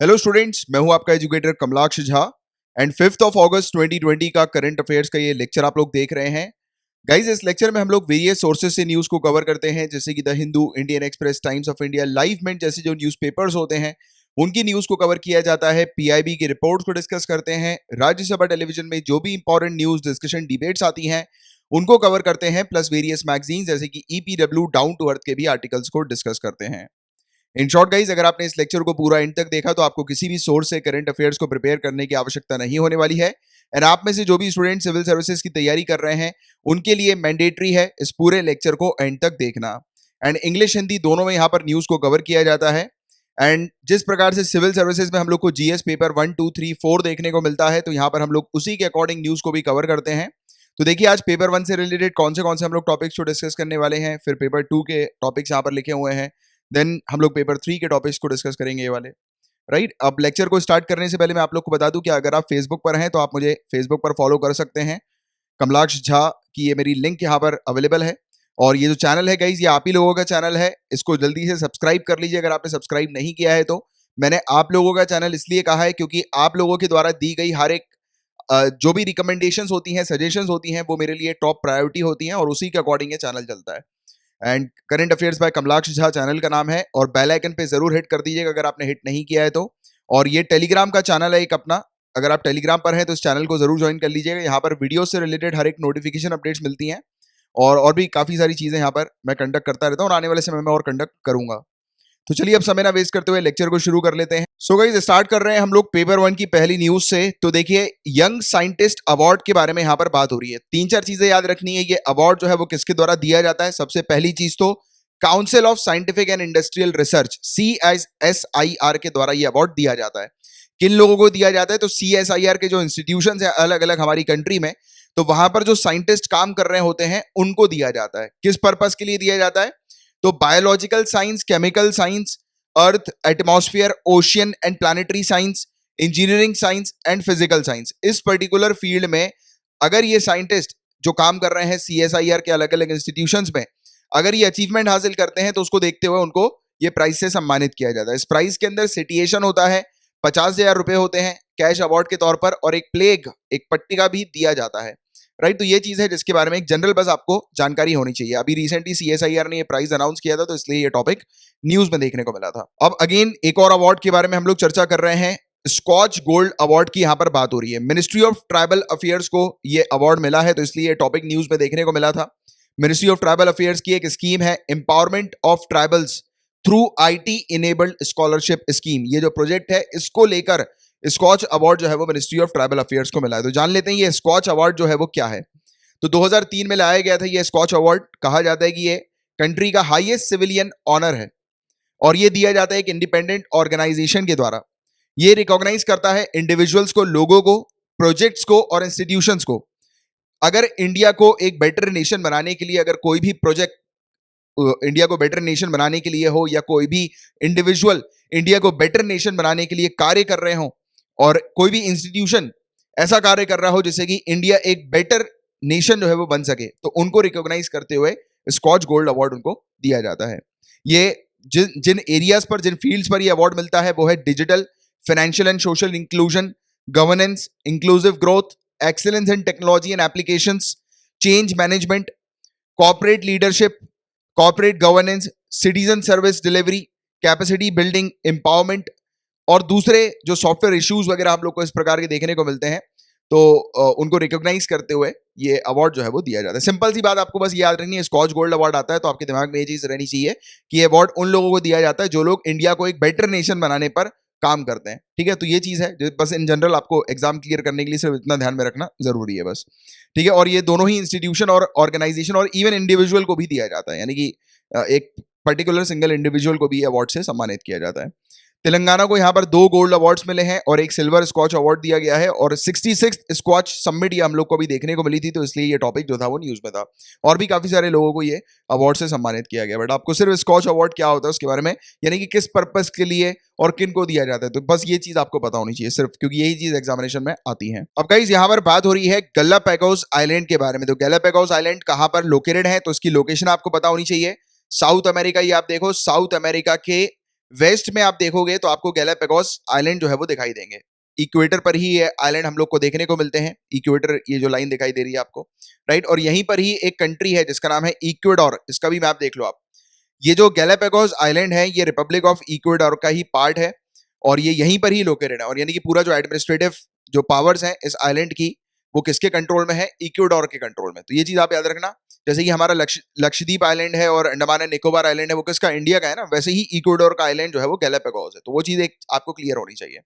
Hello students, मैं हूं आपका एजुकेटर कमलाक्ष झा एंड 5 अगस्त 2020 का करंट अफेयर्स का ये लेक्चर आप लोग देख रहे हैं। गाइज, इस लेक्चर में हम लोग वेरियस सोर्सेज से न्यूज को कवर करते हैं, जैसे कि the Hindu, Indian Express, Times of India, Live Mint जैसे जो न्यूज़पेपर्स होते हैं उनकी न्यूज को कवर किया जाता है। पीआईबी की रिपोर्ट्स को डिस्कस करते हैं। राज्यसभा टेलीविजन में जो भी इंपॉर्टेंट न्यूज डिस्कशन डिबेट्स आती हैं उनको कवर करते हैं, प्लस वेरियस मैगजीन जैसे कि ईपीडब्ल्यू, डाउन टू अर्थ के भी आर्टिकल्स को डिस्कस करते हैं। इन शॉर्ट गाइज, अगर आपने इस लेक्चर को पूरा एंड तक देखा तो आपको किसी भी सोर्स से करंट अफेयर्स को प्रिपेयर करने की आवश्यकता नहीं होने वाली है। एंड आप में से जो भी स्टूडेंट सिविल सर्विसेज की तैयारी कर रहे हैं उनके लिए मैंडेटरी है इस पूरे लेक्चर को एंड तक देखना। एंड इंग्लिश हिंदी दोनों में यहाँ पर न्यूज को कवर किया जाता है। एंड जिस प्रकार से सिविल सर्विसेज में हम लोग को जीएस पेपर 1, 2, 3, 4 देखने को मिलता है, तो यहाँ पर हम लोग उसी के अकॉर्डिंग न्यूज को भी कवर करते हैं। तो देखिए, आज पेपर 1 से रिलेटेड कौन से हम लोग टॉपिक्स को डिस्कस करने वाले हैं, फिर पेपर 2 के टॉपिक्स यहाँ पर लिखे हुए हैं, देन हम लोग पेपर 3 के टॉपिक्स को डिस्कस करेंगे ये वाले। राइट, अब लेक्चर को स्टार्ट करने से पहले मैं आप लोग को बता दूं कि अगर आप फेसबुक पर हैं तो आप मुझे फेसबुक पर फॉलो कर सकते हैं। कमलाक्ष झा की ये मेरी लिंक यहाँ पर अवेलेबल है। और ये जो चैनल है गाइज, ये आप ही लोगों का चैनल है, इसको जल्दी से सब्सक्राइब कर लीजिए अगर आपने सब्सक्राइब नहीं किया है तो। मैंने आप लोगों का चैनल इसलिए कहा है क्योंकि आप लोगों के द्वारा दी गई हर एक जो भी रिकमेंडेशंस होती हैं, सजेशंस होती हैं, वो मेरे लिए टॉप प्रायोरिटी होती हैं और उसी के अकॉर्डिंग ये चैनल चलता है। And current affairs by Kamalaksh Jha channel का नाम है, और बेल आइकन पे जरूर हिट कर दीजिएगा अगर आपने हिट नहीं किया है तो। और ये टेलीग्राम का चैनल है एक अपना, अगर आप टेलीग्राम पर हैं तो इस चैनल को जरूर ज्वाइन कर लीजिएगा। यहाँ पर वीडियो से रिलेटेड हर एक नोटिफिकेशन अपडेट्स मिलती हैं और भी काफी सारी चीजें यहाँ पर मैं कंडक्ट करता रहता हूँ और आने वाले समय में और कंडक्ट करूंगा। तो चलिए अब समय ना वेस्ट करते हुए लेक्चर को शुरू कर लेते हैं। सो गाइस, स्टार्ट कर रहे हैं हम लोग पेपर 1 की पहली न्यूज से। तो देखिए, यंग साइंटिस्ट अवार्ड के बारे में यहाँ पर बात हो रही है। 3-4 चीजें याद रखनी है। ये अवार्ड जो है वो किसके द्वारा दिया जाता है? सबसे पहली चीज तो council of scientific and industrial research, CSIR के द्वारा ये अवार्ड दिया जाता है। किन लोगों को दिया जाता है? तो CSIR के जो इंस्टीट्यूशन है अलग अलग हमारी कंट्री में, तो वहां पर जो साइंटिस्ट काम कर रहे होते हैं उनको दिया जाता है। किस पर्पस के लिए दिया जाता है? तो biological science, chemical science, earth, atmosphere, ocean and planetary science, engineering science and physical science, इस पर्टिकुलर फील्ड में अगर ये साइंटिस्ट जो काम कर रहे हैं CSIR के अलग अलग इंस्टीट्यूशंस में, अगर ये अचीवमेंट हासिल करते हैं तो उसको देखते हुए उनको ये प्राइज से सम्मानित किया जाता है। इस प्राइज के अंदर सिटिएशन होता है, 50,000 रुपए होते हैं कैश अवार्ड के तौर पर, और एक प्लेग, एक पट्टिका भी दिया जाता है। राइट, तो ये चीज है जिसके बारे में एक जनरल बस आपको जानकारी होनी चाहिए। अभी रिसेंटली CSIR ने ये प्राइज अनाउंस किया था, तो इसलिए ये टॉपिक न्यूज में देखने को मिला था। अब अगेन एक और अवार्ड के बारे में हम लोग चर्चा कर रहे हैं। स्कॉच गोल्ड अवार्ड की यहां पर बात हो रही है। मिनिस्ट्री ऑफ ट्राइबल अफेयर्स को ये अवार्ड मिला है, तो इसलिए ये टॉपिक न्यूज में देखने को मिला था। मिनिस्ट्री ऑफ ट्राइबल अफेयर्स की एक स्कीम है, empowerment of tribals through IT enabled scholarship scheme. ये जो प्रोजेक्ट है इसको लेकर स्कॉच अवार्ड जो है वो मिनिस्ट्री ऑफ ट्राइबल अफेयर्स को मिला है। तो जान लेते हैं ये स्कॉच अवार्ड जो है वो क्या है। तो 2003 में लाया गया था ये स्कॉच अवार्ड। कहा जाता है कि ये कंट्री का हाईएस्ट सिविलियन ऑनर है और ये दिया जाता है एक इंडिपेंडेंट ऑर्गेनाइजेशन के द्वारा। ये रिकॉग्नाइज करता है इंडिविजुअल्स को, लोगों को, प्रोजेक्ट्स को और इंस्टीट्यूशंस को। अगर इंडिया को एक बेटर नेशन बनाने के लिए अगर कोई भी प्रोजेक्ट इंडिया को बेटर नेशन बनाने के लिए हो, या कोई भी इंडिविजुअल इंडिया को बेटर नेशन बनाने के लिए कार्य कर रहे हो, और कोई भी इंस्टीट्यूशन ऐसा कार्य कर रहा हो जिससे कि इंडिया एक बेटर नेशन जो है वो बन सके, तो उनको रिकॉग्नाइज करते हुए स्कॉच गोल्ड अवार्ड उनको दिया जाता है। ये जिन एरियाज पर, जिन फील्ड्स पर ये अवार्ड मिलता है वो है digital, financial and social inclusion, governance, inclusive growth, excellence in technology and applications, change management, corporate leadership, corporate governance, citizen service delivery, capacity building, empowerment, और दूसरे जो सॉफ्टवेयर इश्यूज वगैरह हम लोग को इस प्रकार के देखने को मिलते हैं, तो उनको रिकॉग्नाइज करते हुए ये अवार्ड जो है वो दिया जाता है। सिंपल सी बात आपको बस याद रखनी है, स्कॉच गोल्ड अवार्ड आता है तो आपके दिमाग में ये चीज रहनी चाहिए कि ये अवार्ड उन लोगों को दिया जाता है जो लोग इंडिया को एक बेटर नेशन बनाने पर काम करते हैं। ठीक है, तो ये चीज है जो बस इन जनरल आपको एग्जाम क्लियर करने के लिए सिर्फ इतना ध्यान में रखना जरूरी है बस। ठीक है, और ये दोनों ही इंस्टीट्यूशन और ऑर्गेनाइजेशन और इवन इंडिविजुअल को भी दिया जाता है, यानी कि एक पर्टिकुलर सिंगल इंडिविजुअल को भी अवार्ड से सम्मानित किया जाता है। तेलंगाना को यहाँ पर 2 गोल्ड अवार्ड्स मिले हैं और एक सिल्वर स्कॉच अवार्ड दिया गया है, और 66th स्कॉच समिट ये हम लोग को भी देखने को मिली थी, तो इसलिए ये टॉपिक जो था वो न्यूज में था। और भी काफी सारे लोगों को ये अवार्ड से सम्मानित किया गया, बट आपको सिर्फ स्कॉच अवार्ड क्या होता है उसके बारे में, यानी कि किस पर्पस के लिए और किन को दिया जाता है, तो बस ये चीज आपको पता होनी चाहिए सिर्फ, क्योंकि यही चीज एग्जामिनेशन में आती है। अब गाइस, यहाँ पर बात हो रही है गैलापागोस आइलैंड के बारे में। तो गैलापागोस आइलैंड कहाँ पर लोकेटेड है, तो इसकी लोकेशन आपको पता होनी चाहिए। साउथ अमेरिका, ये आप देखो, साउथ अमेरिका के वेस्ट में आप देखोगे तो आपको गैलापागोस आइलैंड जो है वो दिखाई देंगे। इक्वेटर पर ही ये आइलैंड हम लोग को देखने को मिलते हैं। इक्वेटर, ये जो लाइन दिखाई दे रही है आपको, राइट। और यहीं पर ही एक कंट्री है जिसका नाम है इक्वेडोर, इसका भी मैप देख लो आप। ये जो गैलापागोस आइलैंड है ये रिपब्लिक ऑफ इक्वेडोर का ही पार्ट है और ये यहीं पर ही लोकेटेड है। और यानी कि पूरा जो एडमिनिस्ट्रेटिव जो पावर्स हैं इस आइलैंड की, वो किसके कंट्रोल में है? इक्वेडोर के कंट्रोल में। तो ये चीज आप याद रखना। जैसे कि हमारा लक्षद्वीप आइलैंड है और अंडमान एंड निकोबार आइलैंड है, वो किसका? इंडिया का है ना। वैसे ही इक्वेडोर का आइलैंड जो है वो गैलापागोस है। तो वो चीज एक आपको क्लियर होनी चाहिए,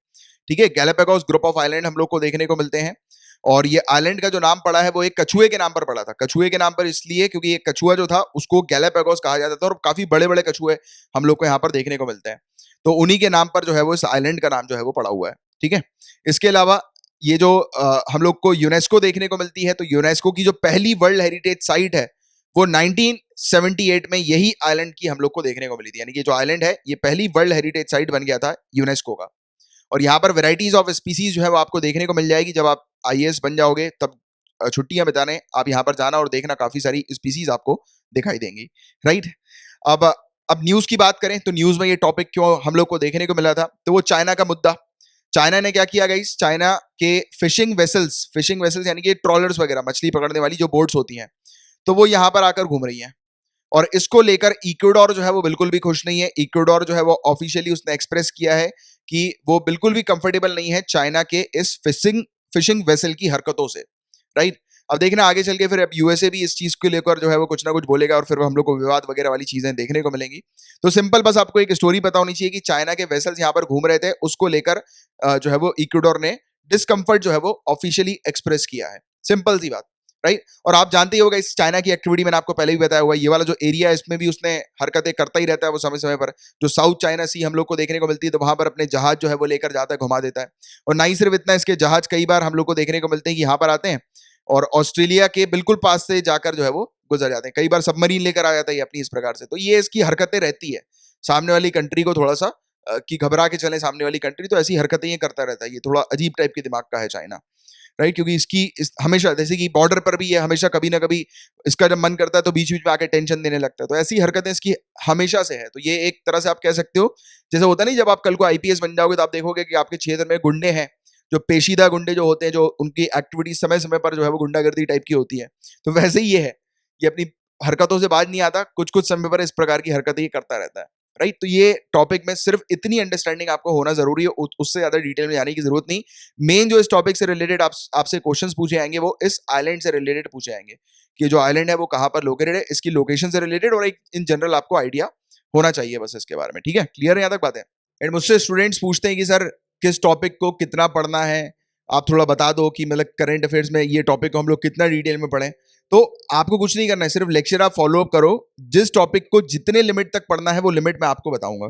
ठीक है। गैलापागोस ग्रुप ऑफ आइलैंड हम लोग को देखने को मिलते हैं और ये आइलैंड का जो नाम पड़ा है वो एक कछुए के नाम पर पड़ा था। कछुए के नाम पर इसलिए क्योंकि ये कछुआ जो था उसको गैलापागोस कहा जाता था और काफी बड़े बड़े कछुए हम लोग को यहाँ पर देखने को मिलते हैं। तो उन्हीं के नाम पर जो है वो इस आइलैंड का नाम जो है वो पड़ा हुआ है, ठीक है। इसके अलावा ये जो हम लोग को यूनेस्को देखने को मिलती है, तो यूनेस्को की जो पहली वर्ल्ड हेरिटेज साइट है वो 1978 में यही आइलैंड की हम लोग को देखने को मिली थी। यानी कि जो आइलैंड है ये पहली वर्ल्ड हेरिटेज साइट बन गया था यूनेस्को का। और यहाँ पर वेराइटीज ऑफ स्पीसीज जो है वो आपको देखने को मिल जाएगी। जब आप आईएएस बन जाओगे तब छुट्टियां बिताने आप यहाँ पर जाना और देखना, काफी सारी स्पीसीज आपको दिखाई देंगी, राइट। अब न्यूज की बात करें तो न्यूज में ये टॉपिक क्यों हम लोग को देखने को मिला था, तो वो चाइना का मुद्दा। चाइना ने क्या किया गाइस? चाइना के फिशिंग वेसल्स यानी कि ट्रॉलर्स वगैरह, मछली पकड़ने वाली जो बोट्स होती हैं, तो वो यहाँ पर आकर घूम रही हैं। और इसको लेकर इक्वेडोर जो है वो बिल्कुल भी खुश नहीं है। इक्वेडोर जो है वो ऑफिशियली उसने एक्सप्रेस किया है कि वो बिल्कुल भी कंफर्टेबल नहीं है चाइना के इस फिशिंग वेसल की हरकतों से, राइट। अब देखना आगे चल के फिर अब यूएसए भी इस चीज को लेकर जो है वो कुछ ना कुछ बोलेगा और फिर हम लोग को विवाद वगैरह वाली चीजें देखने को मिलेंगी। तो सिंपल बस आपको एक स्टोरी पता होनी चाहिए कि चाइना के वेसल्स यहाँ पर घूम रहे थे, उसको लेकर जो है वो इक्वेडोर ने डिस्कंफर्ट जो है वो ऑफिशियली एक्सप्रेस किया है। सिंपल सी बात, राइट। और आप जानते ही होगा इस चाइना की एक्टिविटी, मैंने आपको पहले भी बताया हुआ, ये वाला जो एरिया है इसमें भी उसने हरकतें करता ही रहता है वो समय समय पर। जो साउथ चाइना सी हम लोग को देखने को मिलती है, तो वहां पर अपने जहाज जो है वो लेकर जाता है, घुमा देता है। और ना ही सिर्फ इतना, इसके जहाज कई बार हम लोग को देखने को मिलते हैं कि यहाँ पर आते हैं और ऑस्ट्रेलिया के बिल्कुल पास से जाकर जो है वो गुजर जाते हैं। कई बार सबमरीन लेकर आ जाता है अपनी इस प्रकार से। तो ये इसकी हरकतें रहती है, सामने वाली कंट्री को थोड़ा सा कि घबरा के चले सामने वाली कंट्री, तो ऐसी हरकतें ये करता रहता है। ये थोड़ा अजीब टाइप के दिमाग का है चाइना, राइट। क्योंकि हमेशा, जैसे कि बॉर्डर पर भी ये हमेशा कभी ना कभी इसका जब मन करता है तो बीच बीच में आके टेंशन देने लगता है। तो ऐसी हरकतें इसकी हमेशा से है। तो ये एक तरह से आप कह सकते हो, जैसे होता नहीं जब आप कल को आईपीएस बन जाओगे तो आप देखोगे कि आपके क्षेत्र में गुंडे हैं, जो पेशीदा गुंडे जो होते हैं, जो उनकी एक्टिविटी समय समय पर जो है वो गुंडागर्दी टाइप की होती है। तो वैसे ही ये है, ये अपनी हरकतों से बाज नहीं आता, कुछ कुछ समय पर इस प्रकार की हरकतें ये करता रहता है, राइट। तो ये टॉपिक में सिर्फ इतनी अंडरस्टैंडिंग आपको होना जरूरी है, उससे ज्यादा डिटेल में जाने की जरूरत नहीं। मेन जो इस टॉपिक से रिलेटेड आपसे क्वेश्चंस पूछे जाएंगे वो इस आइलैंड से रिलेटेड पूछे जाएंगे कि जो आइलैंड है वो कहाँ पर लोकेटेड है, इसकी लोकेशन से रिलेटेड, और एक इन जनरल आपको आइडिया होना चाहिए बस इसके बारे में, ठीक है। क्लियर है यहाँ तक बात है? एंड मुझसे स्टूडेंट्स पूछते हैं कि सर किस टॉपिक को कितना पढ़ना है, आप थोड़ा बता दो कि मतलब करंट अफेयर्स में ये टॉपिक को हम लोग कितना डिटेल में पढ़ें। तो आपको कुछ नहीं करना है, सिर्फ लेक्चर आप फॉलो अप करो। जिस टॉपिक को जितने लिमिट तक पढ़ना है वो लिमिट मैं आपको बताऊंगा,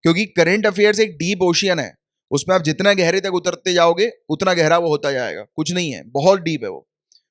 क्योंकि करंट अफेयर्स एक डीप ओशियन है, उसमें आप जितना गहरे तक उतरते जाओगे उतना गहरा वो होता जाएगा। कुछ नहीं है, बहुत डीप है वो,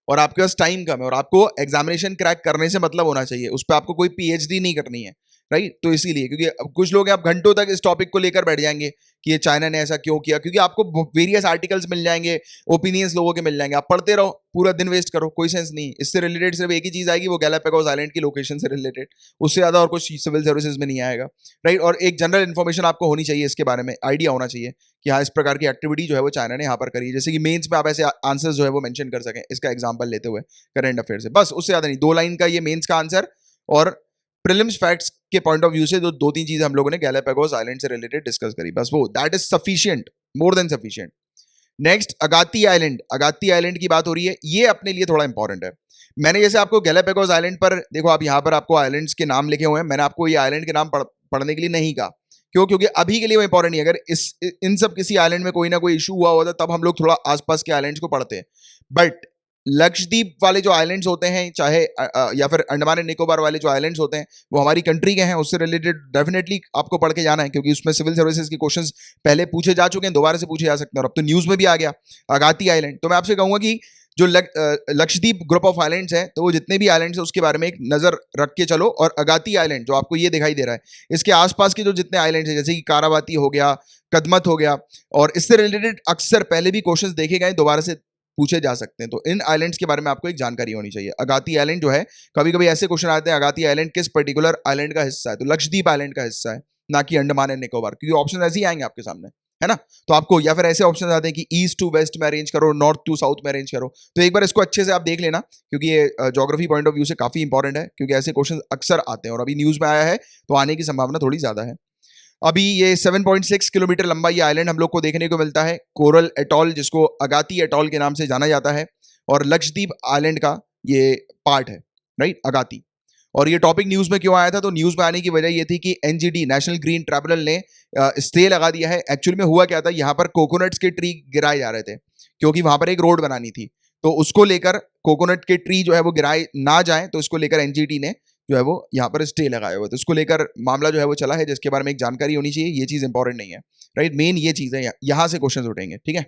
और आपके पास टाइम कम है, और आपको एग्जामिनेशन क्रैक करने से मतलब होना चाहिए, उस पर आपको कोई पीएचडी नहीं करनी है, राइट। तो इसीलिए, क्योंकि अब कुछ लोग आप घंटों तक इस टॉपिक को लेकर बैठ जाएंगे कि ये चाइना ने ऐसा क्यों किया, क्योंकि आपको वेरियस आर्टिकल्स मिल जाएंगे, ओपिनियंस लोगों के मिल जाएंगे, आप पढ़ते रहो, पूरा दिन वेस्ट करो, कोई सेंस नहीं। इससे रिलेटेड सिर्फ एक ही चीज आएगी, वो गैलापागोस आइलैंड की लोकेशन से रिलेटेड, उससे ज्यादा और कुछ सिविल सर्विसेज में नहीं आएगा, राइट। और एक जनरल इन्फॉर्मेशन आपको होनी चाहिए, इसके बारे में आइडिया होना चाहिए कि हाँ इस प्रकार की एक्टिविटी जो है वो चाइना ने यहाँ पर करी है, जैसे कि मेंस में आप ऐसे आंसर्स जो है वो मेंशन कर सकें, इसका एग्जांपल लेते हुए करंट अफेयर से, बस उससे ज्यादा नहीं। 2 लाइन का ये मेंस का आंसर, और प्रीलिम्स फैक्ट्स के पॉइंट ऑफ व्यू से जो 2-3 चीजें हम लोगों ने गैलापागोस आइलैंड से रिलेटेड डिस्कस करी, बस वो that is sufficient, more than sufficient. Next Agatti island, Agatti island की बात हो रही है, ये अपने लिए थोड़ा इंपॉर्टेंट है। मैंने जैसे आपको गैलापागोस आइलैंड पर देखो, आप यहाँ पर आपको आइलैंड्स के नाम लिखे हुए हैं, मैंने आपको ये आइलैंड के नाम पढ़ने के लिए नहीं कहा, क्यों? क्योंकि अभी के लिए वो इंपॉर्टेंट नहीं है। अगर इन सब किसी आइलैंड में कोई ना कोई इशू हुआ होता तब हम लोग थोड़ा आसपास के आइलैंड्स को पढ़ते हैं, बट लक्षद्वीप वाले जो आइलैंड्स होते हैं, चाहे या फिर अंडमान एंड निकोबार वाले जो आइलैंड्स होते हैं, वो हमारी कंट्री के हैं, उससे रिलेटेड डेफिनेटली आपको पढ़ के जाना है, क्योंकि उसमें सिविल सर्विसेज के क्वेश्चंस पहले पूछे जा चुके हैं, दोबारा से पूछे जा सकते हैं, और अब तो न्यूज में भी आ गया अगाती आइलैंड। तो मैं आपसे कहूंगा कि जो लक्षद्वीप ग्रुप ऑफ आइलैंड्स हैं, तो वो जितने भी आइलैंड्स हैं उसके बारे में एक नजर रख के चलो। और अगाती आइलैंड जो आपको ये दिखाई दे रहा है, इसके आसपास के जो जितने आइलैंड्स हैं, जैसे कि कारावाती हो गया, कदमत हो गया, और इससे रिलेटेड अक्सर पहले भी क्वेश्चंस देखे गए, दोबारा से पूछे जा सकते हैं। तो इन आइलैंड्स के बारे में आपको एक जानकारी होनी चाहिए। अगाती आइलैंड जो है, कभी कभी ऐसे क्वेश्चन आते हैं, अगाती आइलैंड किस पर्टिकुलर आइलैंड का हिस्सा है, तो लक्षद्वीप आइलैंड का हिस्सा है, ना कि अंडमान एंड निकोबार, क्योंकि ऑप्शन ऐसे ही आएंगे आपके सामने, है ना। तो आपको या फिर ऐसे ऑप्शन आते हैं कि ईस्ट टू वेस्ट में अरेंज करो, नॉर्थ टू साउथ में अरेंज करो। तो एक बार इसको अच्छे से आप देख लेना, क्योंकि ये ज्योग्राफी पॉइंट ऑफ व्यू से काफी इंपॉर्टेंट है, क्योंकि ऐसे क्वेश्चन अक्सर आते हैं और अभी न्यूज में आया है तो आने की संभावना थोड़ी ज्यादा है। अभी ये 7.6 किलोमीटर लंबा ये आइलैंड हम लोग को देखने को मिलता है, कोरल एटॉल, जिसको अगाती एटॉल के नाम से जाना जाता है, और लक्षद्वीप आइलैंड का ये पार्ट है, राइट, अगाती। और ये टॉपिक न्यूज में क्यों आया था, तो न्यूज में आने की वजह ये थी कि एनजीटी, नेशनल ग्रीन ट्रिब्यूनल ने स्टे लगा दिया है। एक्चुअली में हुआ क्या था, यहाँ पर कोकोनट्स के ट्री गिराए जा रहे थे, क्योंकि वहां पर एक रोड बनानी थी, तो उसको लेकर कोकोनट के ट्री जो है वो गिराए ना जाए, तो इसको लेकर एनजीटी ने जो है वो यहाँ पर स्टे लगाया हुआ, तो इसको लेकर मामला जो है वो चला है, जिसके बारे में एक जानकारी होनी चाहिए। ये चीज इंपॉर्टेंट नहीं है, राइट, मेन ये चीज है, यहां से क्वेश्चन उठेंगे, ठीक है।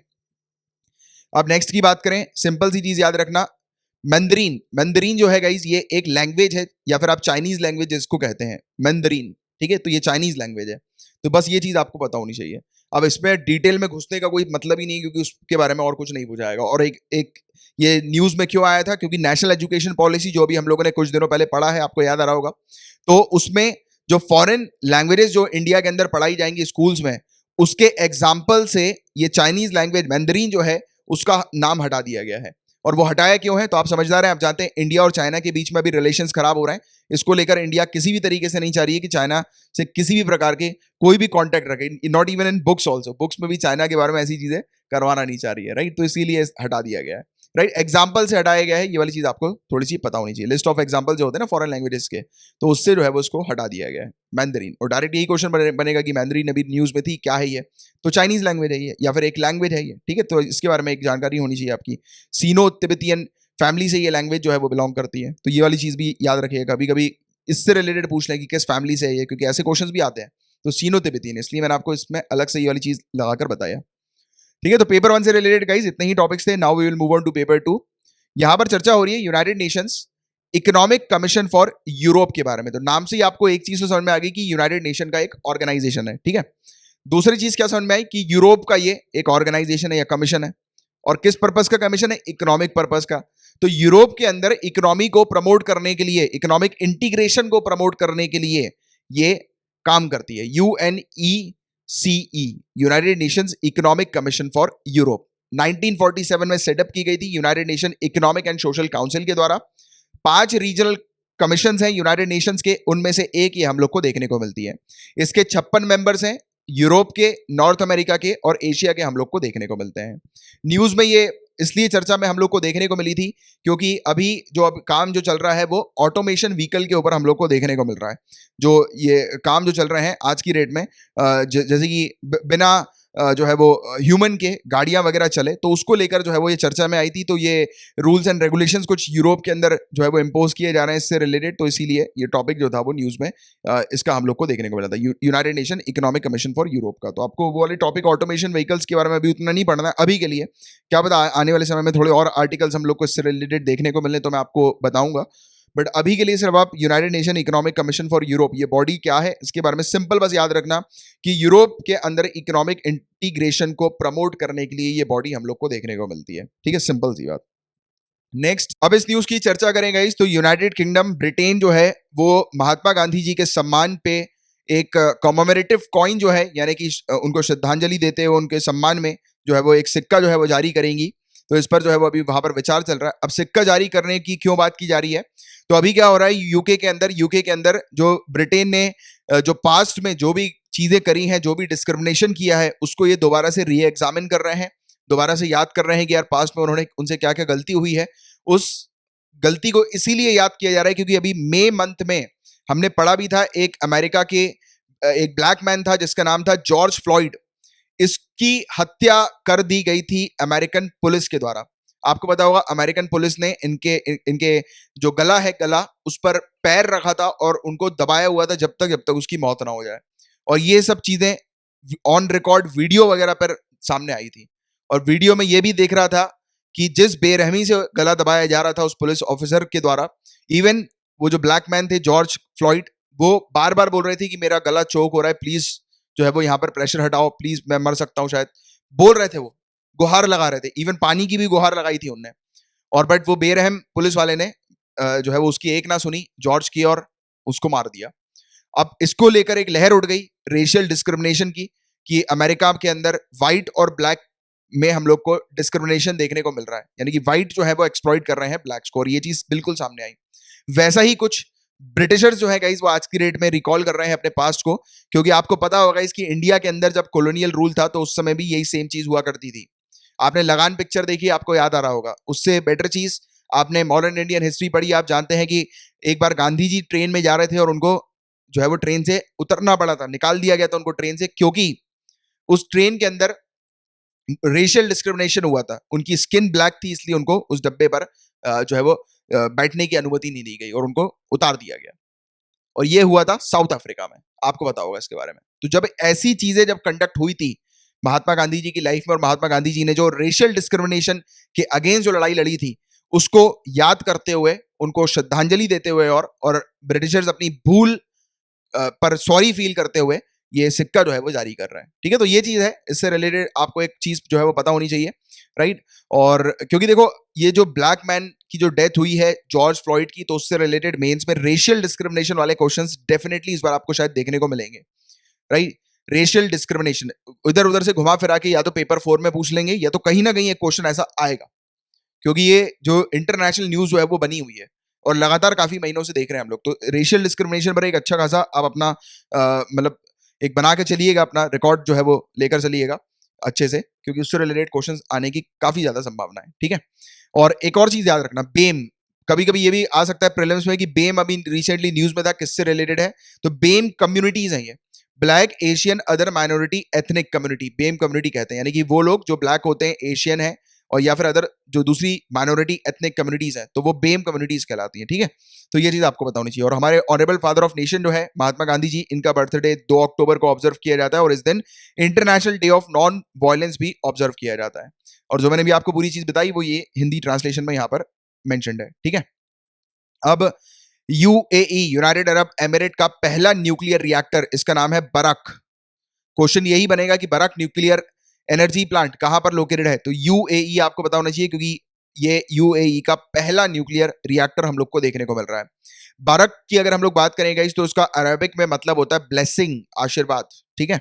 अब नेक्स्ट की बात करें, सिंपल सी चीज याद रखना, मैंडरीन। मैंडरीन जो है गाइस, ये एक लैंग्वेज है, या फिर आप चाइनीज लैंग्वेज जिसको कहते हैं, मैंडरीन, ठीक है। तो ये चाइनीज लैंग्वेज है, तो बस ये चीज आपको पता होनी चाहिए। अब इसमें डिटेल में घुसने का कोई मतलब ही नहीं, क्योंकि उसके बारे में और कुछ नहीं पूछा जाएगा। और एक ये न्यूज में क्यों आया था, क्योंकि नेशनल एजुकेशन पॉलिसी जो अभी हम लोगों ने कुछ दिनों पहले पढ़ा है, आपको याद आ रहा होगा, तो उसमें जो फॉरेन लैंग्वेजेस जो इंडिया के अंदर पढ़ाई जाएंगी स्कूल्स में, उसके एग्जाम्पल से ये चाइनीज लैंग्वेज मैंडरीन जो है उसका नाम हटा दिया गया है। और वो हटाया क्यों है, तो आप समझदार हैं, आप जानते हैं इंडिया और चाइना के बीच में अभी रिलेशंस खराब हो रहे हैं। इसको लेकर इंडिया किसी भी तरीके से नहीं चाह रही है कि चाइना से किसी भी प्रकार के कोई भी कांटेक्ट रखे, not even in books also, books में भी चाइना के बारे में ऐसी चीजें करवाना नहीं चाह रही है, राइट। तो इसीलिए हटा दिया गया है, राइट, एग्जाम्पल से हटाया गया है। ये वाली चीज आपको थोड़ी सी पता होनी चाहिए। लिस्ट ऑफ एग्जाम्पल जो होते हैं ना फॉरेन लैंग्वेजेस के, तो उससे जो है वो उसको हटा दिया गया है मैंडरीन। और डायरेक्ट यही क्वेश्चन बनेगा कि मैंडरीन अभी न्यूज में थी, क्या है ये, तो चाइनीज लैंग्वेज है ये, या फिर एक लैंग्वेज है ये, ठीक है। तो इसके बारे में एक जानकारी होनी चाहिए आपकी। सीनो तिब्बतियन फैमिली से ये लैंग्वेज जो है वो बिलोंग करती है, तो ये वाली चीज भी याद रखिएगा। कभी कभी इससे रिलेटेड पूछ लें कि किस फैमिली से है ये, क्योंकि ऐसे क्वेश्चंस भी आते हैं। तो सीनो तिब्बतियन, इसलिए मैंने आपको इसमें अलग से ये वाली चीज लगाकर बताया, ठीक है। तो पेपर 1 से रिलेटेड गाइस इतने ही टॉपिक्स थे। Now we will move on to paper 2। यहां पर चर्चा हो रही है United Nations economic commission for Europe के बारे में। तो नाम से ही आपको एक चीज तो समझ में आ गई कि यूनाइटेड नेशन का एक ऑर्गेनाइजेशन है, ठीक है। दूसरी चीज क्या समझ में आई कि यूरोप का ये एक ऑर्गेनाइजेशन है या कमीशन है, और किस पर्पस का कमीशन है, इकोनॉमिक पर्पस का। तो यूरोप के अंदर इकोनॉमी को प्रमोट करने के लिए, इकोनॉमिक इंटीग्रेशन को प्रमोट करने के लिए ये काम करती है, UNECE, United Nations economic commission for Europe. 1947 में सेटअप की गई थी United Nation economic and social council के द्वारा। 5 रीजनल कमीशन हैं यूनाइटेड नेशंस के, उनमें से एक ये हम लोग को देखने को मिलती है। इसके 56 मेंबर्स हैं, यूरोप के, नॉर्थ अमेरिका के और एशिया के हम लोग को देखने को मिलते हैं। न्यूज में ये इसलिए चर्चा में हम लोग को देखने को मिली थी क्योंकि अभी जो अब काम जो चल रहा है वो ऑटोमेशन व्हीकल के ऊपर हम लोग को देखने को मिल रहा है। जो ये काम जो चल रहे हैं आज की डेट में, जैसे कि बिना जो है वो ह्यूमन के गाड़ियां वगैरह चले, तो उसको लेकर जो है वो ये चर्चा में आई थी। तो ये रूल्स एंड रेगुलेशंस कुछ यूरोप के अंदर जो है वो इम्पोज किए जा रहे हैं इससे रिलेटेड, तो इसीलिए ये टॉपिक जो था वो न्यूज में इसका हम लोग को देखने को मिला था, United Nation economic commission for Europe का। तो आपको वो वाले टॉपिक ऑटोमेशन व्हीकल्स के बारे में अभी उतना नहीं पढ़ना है अभी के लिए, क्या पता आने वाले समय में थोड़े और आर्टिकल्स हम लोग को इससे रिलेटेड देखने को मिले तो मैं आपको बताऊंगा। बट अभी के लिए सिर्फ आप United Nation economic commission for Europe, ये बॉडी क्या है इसके बारे में सिंपल बस याद रखना कि यूरोप के अंदर इकोनॉमिक इंटीग्रेशन को प्रमोट करने के लिए ये बॉडी हम लोग को देखने को मिलती है, ठीक है, सिंपल सी बात। नेक्स्ट, अब इस न्यूज की चर्चा करेंगे इस, तो यूनाइटेड किंगडम ब्रिटेन जो है वो महात्मा गांधी जी के सम्मान पे एक कॉमेमोरेटिव कॉइन जो है, यानी कि उनको श्रद्धांजलि देते हुए उनके सम्मान में जो है वो एक सिक्का जो है वो जारी करेंगी। तो इस पर जो है वो अभी वहां पर विचार चल रहा है। अब सिक्का जारी करने की क्यों बात की जा रही है, तो अभी क्या हो रहा है यूके के अंदर जो ब्रिटेन ने जो पास्ट में जो भी चीजें करी हैं, जो भी डिस्क्रिमिनेशन किया है, उसको ये दोबारा से री एग्जामिन कर रहे हैं, दोबारा से याद कर रहे हैं कि यार पास्ट में उन्होंने उनसे क्या क्या गलती हुई है। उस गलती को इसीलिए याद किया जा रहा है क्योंकि अभी मई मंथ में हमने पढ़ा भी था, एक अमेरिका के एक ब्लैक मैन था जिसका नाम था जॉर्ज फ्लॉयड, इसकी हत्या कर दी गई थी अमेरिकन पुलिस के द्वारा। आपको पता होगा अमेरिकन पुलिस ने इनके जो गला है, गला उस पर पैर रखा था और उनको दबाया हुआ था जब तक उसकी मौत ना हो जाए। और ये सब चीजें ऑन रिकॉर्ड वीडियो वगैरह पर सामने आई थी, और वीडियो में ये भी देख रहा था कि जिस बेरहमी से गला दबाया जा रहा था उस पुलिस ऑफिसर के द्वारा, इवन वो जो ब्लैक मैन थे जॉर्ज फ्लॉयड, वो बार बार बोल रहे थे कि मेरा गला चोक हो रहा है, प्लीज जो है वो यहाँ पर प्रेशर हटाओ, प्लीज मैं मर सकता हूँ शायद, बोल रहे थे, वो गुहार लगा रहे थे, इवन पानी की भी गुहार लगाई थी उनने। और बट वो बेरहम पुलिस वाले ने जो है वो उसकी एक ना सुनी जॉर्ज की और उसको मार दिया। अब इसको लेकर एक लहर उठ गई रेशियल डिस्क्रिमिनेशन की, कि अमेरिका के अंदर व्हाइट और ब्लैक में हम लोग को डिस्क्रिमिनेशन देखने को मिल रहा है, यानी कि व्हाइट जो है वो एक्सप्लॉइट कर रहे हैं ब्लैक्स को, और ये चीज बिल्कुल सामने आई। वैसा ही कुछ ब्रिटिशर्स जो है गाइस वो आज की डेट में रिकॉल कर रहे हैं अपने पास्ट को, क्योंकि आपको पता होगा इसकी इंडिया के अंदर जब कॉलोनियल रूल था तो उस समय भी यही सेम चीज हुआ करती थी। आपने लगान पिक्चर देखी, आपको याद आ रहा होगा। उससे बेटर चीज, आपने मॉडर्न इंडियन हिस्ट्री पढ़ी, आप जानते हैं कि एक बार गांधी जी ट्रेन में जा रहे थे और उनको जो है वो ट्रेन से उतरना पड़ा था, निकाल दिया गया था उनको ट्रेन से, क्योंकि उस ट्रेन के अंदर रेशियल डिस्क्रिमिनेशन हुआ था। उनकी स्किन ब्लैक थी, इसलिए उनको उस डब्बे पर जो है वो बैठने की अनुमति नहीं दी गई और उनको उतार दिया गया। और ये हुआ था साउथ अफ्रीका में, आपको पता होगा इसके बारे में। तो जब ऐसी चीजें जब कंडक्ट हुई थी महात्मा गांधी जी की लाइफ में, और महात्मा गांधी जी ने जो रेशियल डिस्क्रिमिनेशन के अगेंस्ट जो लड़ाई लड़ी थी, उसको याद करते हुए, उनको श्रद्धांजलि देते हुए, और ब्रिटिशर्स अपनी भूल पर सॉरी फील करते हुए ये सिक्का जो है वो जारी कर रहे हैं। ठीक है, तो ये चीज है, इससे रिलेटेड आपको एक चीज जो है वो पता होनी चाहिए, राइट। और क्योंकि देखो ये जो ब्लैक मैन की जो डेथ हुई है जॉर्ज फ्लॉइड की, तो उससे रिलेटेड मेंस में रेशियल डिस्क्रिमिनेशन वाले क्वेश्चंस डेफिनेटली इस बार आपको शायद देखने को मिलेंगे, राइट। रेशियल डिस्क्रिमिनेशन इधर उधर से घुमा फिरा के या तो पेपर 4 में पूछ लेंगे, या तो कहीं ना कहीं एक क्वेश्चन ऐसा आएगा, क्योंकि ये जो इंटरनेशनल न्यूज जो है वो बनी हुई है और लगातार काफी महीनों से देख रहे हैं हम लोग। तो रेशियल डिस्क्रिमिनेशन पर एक अच्छा खासा आप अपना मतलब एक बना के चलिएगा, अपना रिकॉर्ड जो है वो लेकर चलिएगा अच्छे से, क्योंकि उससे रिलेटेड क्वेश्चंस आने की काफी ज्यादा संभावना है। ठीक है, और एक और चीज याद रखना, बेम, कभी कभी ये भी आ सकता है प्रीलिम्स में कि बेम अभी रिसेंटली न्यूज में था, किससे रिलेटेड है? तो बेम कम्युनिटीज हैं, ये black Asian other minority ethnic community, बेम कम्युनिटी कहते हैं, यानी कि वो लोग जो ब्लैक होते हैं, एशियन है, और या फिर अदर जो दूसरी माइनॉरिटी एथनिक कम्युनिटीज है, तो वो बेम कम्युनिटीज कहलाती हैं। ठीक है, तो ये चीज आपको पता होनी चाहिए। और हमारे ऑनरेबल फादर ऑफ नेशन जो है महात्मा गांधी जी, इनका बर्थडे 2 अक्टूबर को ऑब्जर्व किया जाता है, और इस दिन international day of non violence भी ऑब्जर्व किया जाता है। और जो मैंने भी आपको पूरी चीज बताई वो ये हिंदी ट्रांसलेशन में यहाँ पर मेंशन्ड है। ठीक है, अब यूएई, यूनाइटेड अरब एमिरेट का पहला न्यूक्लियर रिएक्टर, इसका नाम है बरक। क्वेश्चन यही बनेगा कि बरक न्यूक्लियर एनर्जी प्लांट कहां पर लोकेटेड है? तो यूएई आपको पता होना चाहिए, क्योंकि ये यूएई का पहला न्यूक्लियर रिएक्टर हम लोग को देखने को मिल रहा है। बरक की अगर हम लोग बात करेंगे तो उसका अरबिक में मतलब होता है ब्लेसिंग, आशीर्वाद। ठीक है,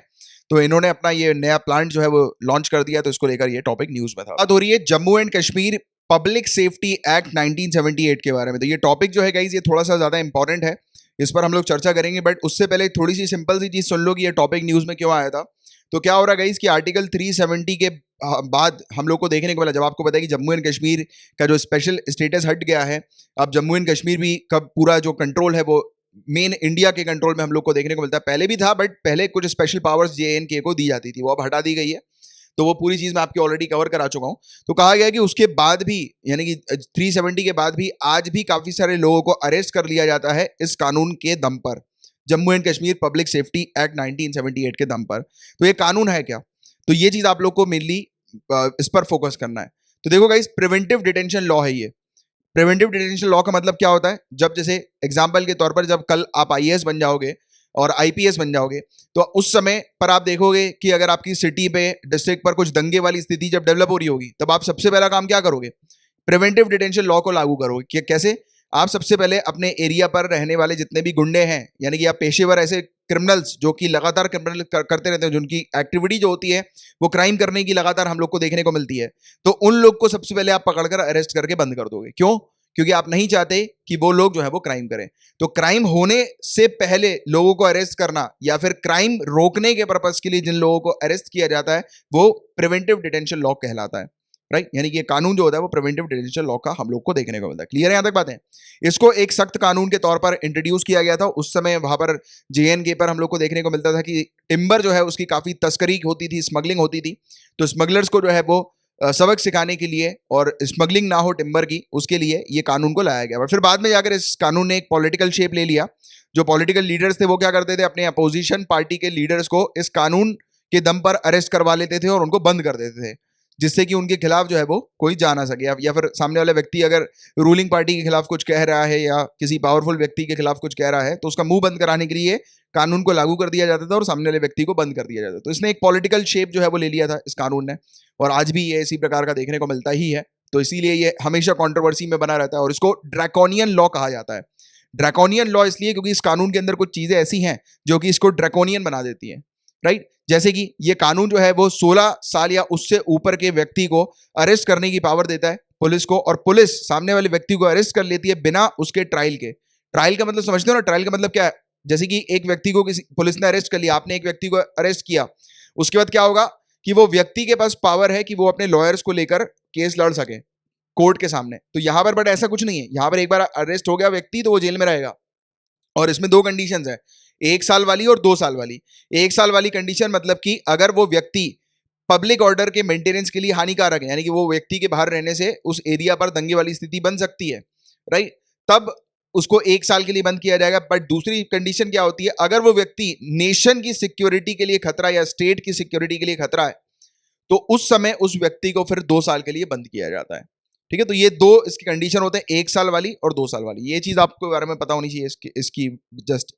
तो इन्होंने अपना ये नया प्लांट जो है वो लॉन्च कर दिया, तो इसको लेकर ये टॉपिक न्यूज में था। बात हो रही है Jammu and Kashmir public safety act 1978 के बारे में। तो ये टॉपिक जो है गाइस ये थोड़ा सा ज्यादा इंपॉर्टेंट है, इस पर हम लोग चर्चा करेंगे, बट उससे पहले थोड़ी सी सिंपल सी चीज सुन लो कि ये टॉपिक न्यूज में क्यों आया था। तो क्या हो रहा है गाइस कि आर्टिकल 370 के बाद हम लोग को देखने को मिला, जब आपको पता है कि जम्मू एंड कश्मीर का जो स्पेशल स्टेटस हट गया है, अब जम्मू एंड कश्मीर भी कब पूरा जो कंट्रोल है वो मेन इंडिया के कंट्रोल में हम लोग को देखने को मिलता है। पहले भी था, बट पहले कुछ स्पेशल पावर्स JNK को दी जाती थी, वो अब हटा दी गई है। तो वो पूरी चीज मैं आपकी ऑलरेडी कवर करा चुका हूं। तो कहा गया कि उसके बाद भी, यानी कि 370 के बाद भी आज भी काफी सारे लोगों को अरेस्ट कर लिया जाता है इस कानून के दम पर, Jammu and Kashmir public safety act 1978 के दम पर। तो ये कानून है क्या? तो ये चीज आप लोग को मेनली इस पर फोकस करना है। तो देखो गाइस, प्रिवेंटिव डिटेंशन लॉ है ये। प्रिवेंटिव डिटेंशन लॉ का मतलब क्या होता है? जब जैसे एग्जाम्पल के तौर पर जब कल आप IAS बन जाओगे और IPS बन जाओगे, तो उस समय पर आप देखोगे कि अगर आपकी सिटी पे, डिस्ट्रिक्ट पर कुछ दंगे वाली स्थिति जब डेवलप हो रही होगी, तब आप सबसे पहला काम क्या करोगे? प्रिवेंटिव डिटेंशन लॉ को लागू करोगे। कि कैसे? आप सबसे पहले अपने एरिया पर रहने वाले जितने भी गुंडे हैं, यानी कि आप पेशेवर ऐसे क्रिमिनल्स जो कि लगातार क्रिमिनल करते रहते हैं, जिनकी एक्टिविटी जो होती है वो क्राइम करने की लगातार हम लोग को देखने को मिलती है, तो उन लोग को सबसे पहले आप पकड़कर अरेस्ट करके बंद कर दोगे। क्यों? क्योंकि आप नहीं चाहते कि वो लोग जो है वो क्राइम करें। तो क्राइम होने से पहले लोगों को अरेस्ट करना, या फिर क्राइम रोकने के पर्पस के लिए जिन लोगों को अरेस्ट किया जाता है, वो प्रिवेंटिव डिटेंशन लॉ कहलाता है, राइट। यानी कि ये कानून जो होता है वो प्रिवेंटिव डिटेंशन लॉ का हम लोग को देखने को मिलता है। क्लियर है यहां तक बातें? इसको एक सख्त कानून के तौर पर इंट्रोड्यूस किया गया था। उस समय वहां पर JNK पर हम लोग को देखने को मिलता था कि टिम्बर जो है उसकी काफी तस्करी होती थी, स्मगलिंग होती थी। तो स्मगलर्स को जो है वो सबक सिखाने के लिए और स्मगलिंग ना हो टिम्बर की, उसके लिए ये कानून को लाया गया। फिर बाद में जाकर इस कानून ने एक पॉलिटिकल शेप ले लिया। जो पॉलिटिकल लीडर्स थे वो क्या करते थे? अपने अपोजिशन पार्टी के लीडर्स को इस कानून के दम पर अरेस्ट करवा लेते थे और उनको बंद कर देते थे, जिससे कि उनके खिलाफ जो है वो कोई जा ना सके। या फिर सामने वाला व्यक्ति अगर रूलिंग पार्टी के खिलाफ कुछ कह रहा है या किसी पावरफुल व्यक्ति के खिलाफ कुछ कह रहा है, तो उसका मुंह बंद कराने के लिए कानून को लागू कर दिया जाता था और सामने वाले व्यक्ति को बंद कर दिया जाता था। तो इसने एक पॉलिटिकल शेप जो है वो ले लिया था इस कानून ने, और आज भी ये इसी प्रकार का देखने को मिलता ही है। तो इसीलिए ये हमेशा कंट्रोवर्सी में बना रहता है और इसको ड्रैकोनियन लॉ कहा जाता है। ड्रैकोनियन लॉ इसलिए क्योंकि इस कानून के अंदर कुछ चीजें ऐसी हैं जो कि इसको ड्रैकोनियन बना देती हैं, राइट। जैसे कि ये कानून जो है वो 16 साल या उससे ऊपर के व्यक्ति को अरेस्ट करने की पावर देता है पुलिस को, और पुलिस सामने वाले व्यक्ति को अरेस्ट कर लेती है बिना उसके ट्रायल के। ट्रायल का मतलब समझते हो ना? ट्रायल का मतलब क्या है? जैसे कि एक व्यक्ति को किसी पुलिस ने अरेस्ट कर लिया, आपने एक व्यक्ति को अरेस्ट किया, उसके बाद क्या होगा कि वो व्यक्ति के पास पावर है कि वो अपने लॉयर्स को लेकर केस लड़ सके कोर्ट के सामने। तो यहां पर बट ऐसा कुछ नहीं है, यहां पर एक बार अरेस्ट हो गया व्यक्ति तो वो जेल में रहेगा। और इसमें दो कंडीशंस है, 1 साल वाली और 2 साल वाली। 1 साल वाली कंडीशन मतलब कि अगर वो व्यक्ति पब्लिक ऑर्डर के मेंटेनेंस के लिए हानिकारक है, यानी कि वो व्यक्ति के बाहर रहने से उस एरिया पर दंगे वाली स्थिति बन सकती है, राइट, तब उसको 1 साल के लिए बंद किया जाएगा। बट दूसरी कंडीशन क्या होती है, अगर वो व्यक्ति नेशन की सिक्योरिटी के लिए खतरा या स्टेट की सिक्योरिटी के लिए खतरा है तो उस समय उस व्यक्ति को फिर 2 साल के लिए बंद किया जाता है। ठीक है, तो ये दो इसकी कंडीशन होते हैं, 1 साल वाली और 2 साल वाली। ये चीज आपको बारे में पता होनी चाहिए इसकी जस्ट।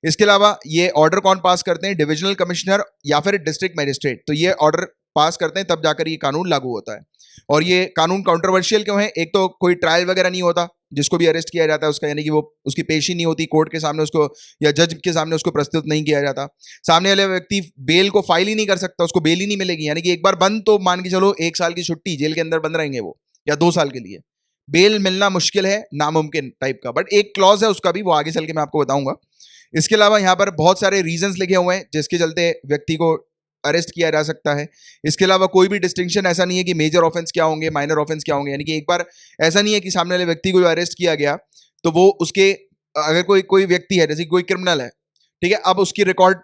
इसके अलावा ये ऑर्डर कौन पास करते हैं? डिविजनल कमिश्नर या फिर डिस्ट्रिक्ट मजिस्ट्रेट। तो ये ऑर्डर पास करते हैं तब जाकर ये कानून लागू होता है। और ये कानून कंट्रोवर्शियल क्यों है? एक तो कोई ट्रायल वगैरह नहीं होता जिसको भी अरेस्ट किया जाता है उसका, यानी कि वो उसकी पेशी नहीं होती कोर्ट के सामने उसको, या जज के सामने उसको प्रस्तुत नहीं किया जाता। सामने वाले व्यक्ति बेल को फाइल ही नहीं कर सकता, उसको बेल ही नहीं मिलेगी, यानी कि एक बार बंद तो मान के चलो 1 साल की छुट्टी, जेल के अंदर बंद रहेंगे वो, या 2 साल के लिए। बेल मिलना मुश्किल है, नामुमकिन टाइप का। बट एक क्लॉज है उसका भी, वो आगे चल के मैं आपको बताऊंगा। इसके अलावा यहाँ पर बहुत सारे रीजंस लिखे हुए हैं जिसके चलते व्यक्ति को अरेस्ट किया जा सकता है। इसके अलावा कोई भी डिस्टिंक्शन ऐसा नहीं है कि मेजर ऑफेंस क्या होंगे, माइनर ऑफेंस क्या होंगे, यानी कि एक बार ऐसा नहीं है कि सामने वाले व्यक्ति को जो अरेस्ट किया गया तो वो उसके, अगर कोई कोई व्यक्ति है जैसे कोई क्रिमिनल है, ठीक है, अब उसकी रिकॉर्ड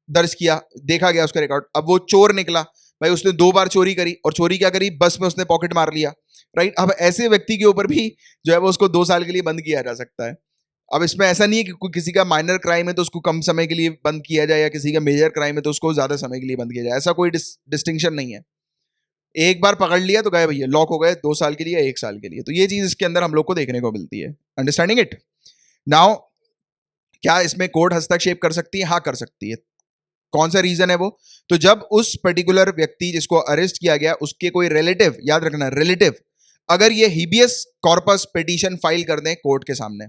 दर्ज किया, देखा गया उसका रिकॉर्ड, अब वो चोर निकला, भाई उसने 2 बार चोरी करी, और चोरी क्या करी, बस में उसने पॉकेट मार लिया, राइट। अब ऐसे व्यक्ति के ऊपर भी जो है वो उसको 2 साल के लिए बंद किया जा सकता है। अब इसमें ऐसा नहीं है कि कोई किसी का माइनर क्राइम है तो उसको कम समय के लिए बंद किया जाए, या किसी का मेजर क्राइम है तो उसको ज्यादा समय के लिए बंद किया जाए, ऐसा कोई डिस्टिंक्शन नहीं है। एक बार पकड़ लिया तो गए भैया, लॉक हो गए 2 साल के लिए, 1 साल के लिए। तो ये चीज इसके अंदर हम लोग को देखने को मिलती है। Understanding it now? क्या इसमें कोर्ट हस्तक्षेप कर सकती है? हाँ, कर सकती है। कौन सा रीजन है वो? तो जब उस पर्टिकुलर व्यक्ति जिसको अरेस्ट किया गया उसके कोई रिलेटिव, याद रखना रिलेटिव, अगर ये हिबियस कॉर्पस पिटीशन फाइल कर दें कोर्ट के सामने,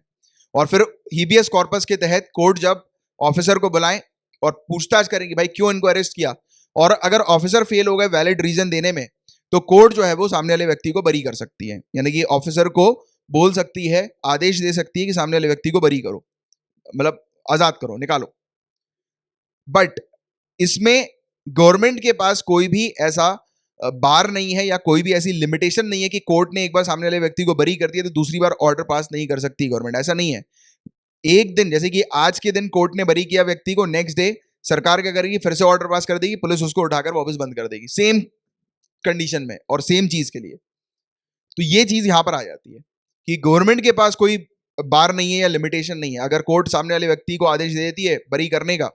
और फिर हिबियस कॉर्पस के तहत कोर्ट जब ऑफिसर को बुलाएं और पूछताछ करेंगे भाई क्यों इनको अरेस्ट किया, और अगर ऑफिसर फेल हो गए वैलिड रीजन देने में, तो कोर्ट जो है वो सामने वाले व्यक्ति को बरी कर सकती है। यानी कि ऑफिसर को बोल सकती है, आदेश दे सकती है कि सामने वाले व्यक्ति को बरी करो, मतलब आजाद करो, निकालो। बट इसमें गवर्नमेंट के पास कोई भी ऐसा बार नहीं है या कोई भी ऐसी लिमिटेशन नहीं है कि कोर्ट ने एक बार सामने वाले व्यक्ति को बरी कर दिया तो दूसरी बार ऑर्डर पास नहीं कर सकती गवर्नमेंट, ऐसा नहीं है। एक दिन, जैसे कि आज के दिन कोर्ट ने बरी किया व्यक्ति को, नेक्स्ट डे सरकार क्या करेगी, फिर से ऑर्डर पास कर देगी, पुलिस उसको उठाकर वापस बंद कर देगी सेम कंडीशन में और सेम चीज के लिए। तो ये चीज यहां पर आ जाती है कि गवर्नमेंट के पास कोई बार नहीं है या लिमिटेशन नहीं है। अगर कोर्ट सामने वाले व्यक्ति को आदेश दे देती है बरी करने का,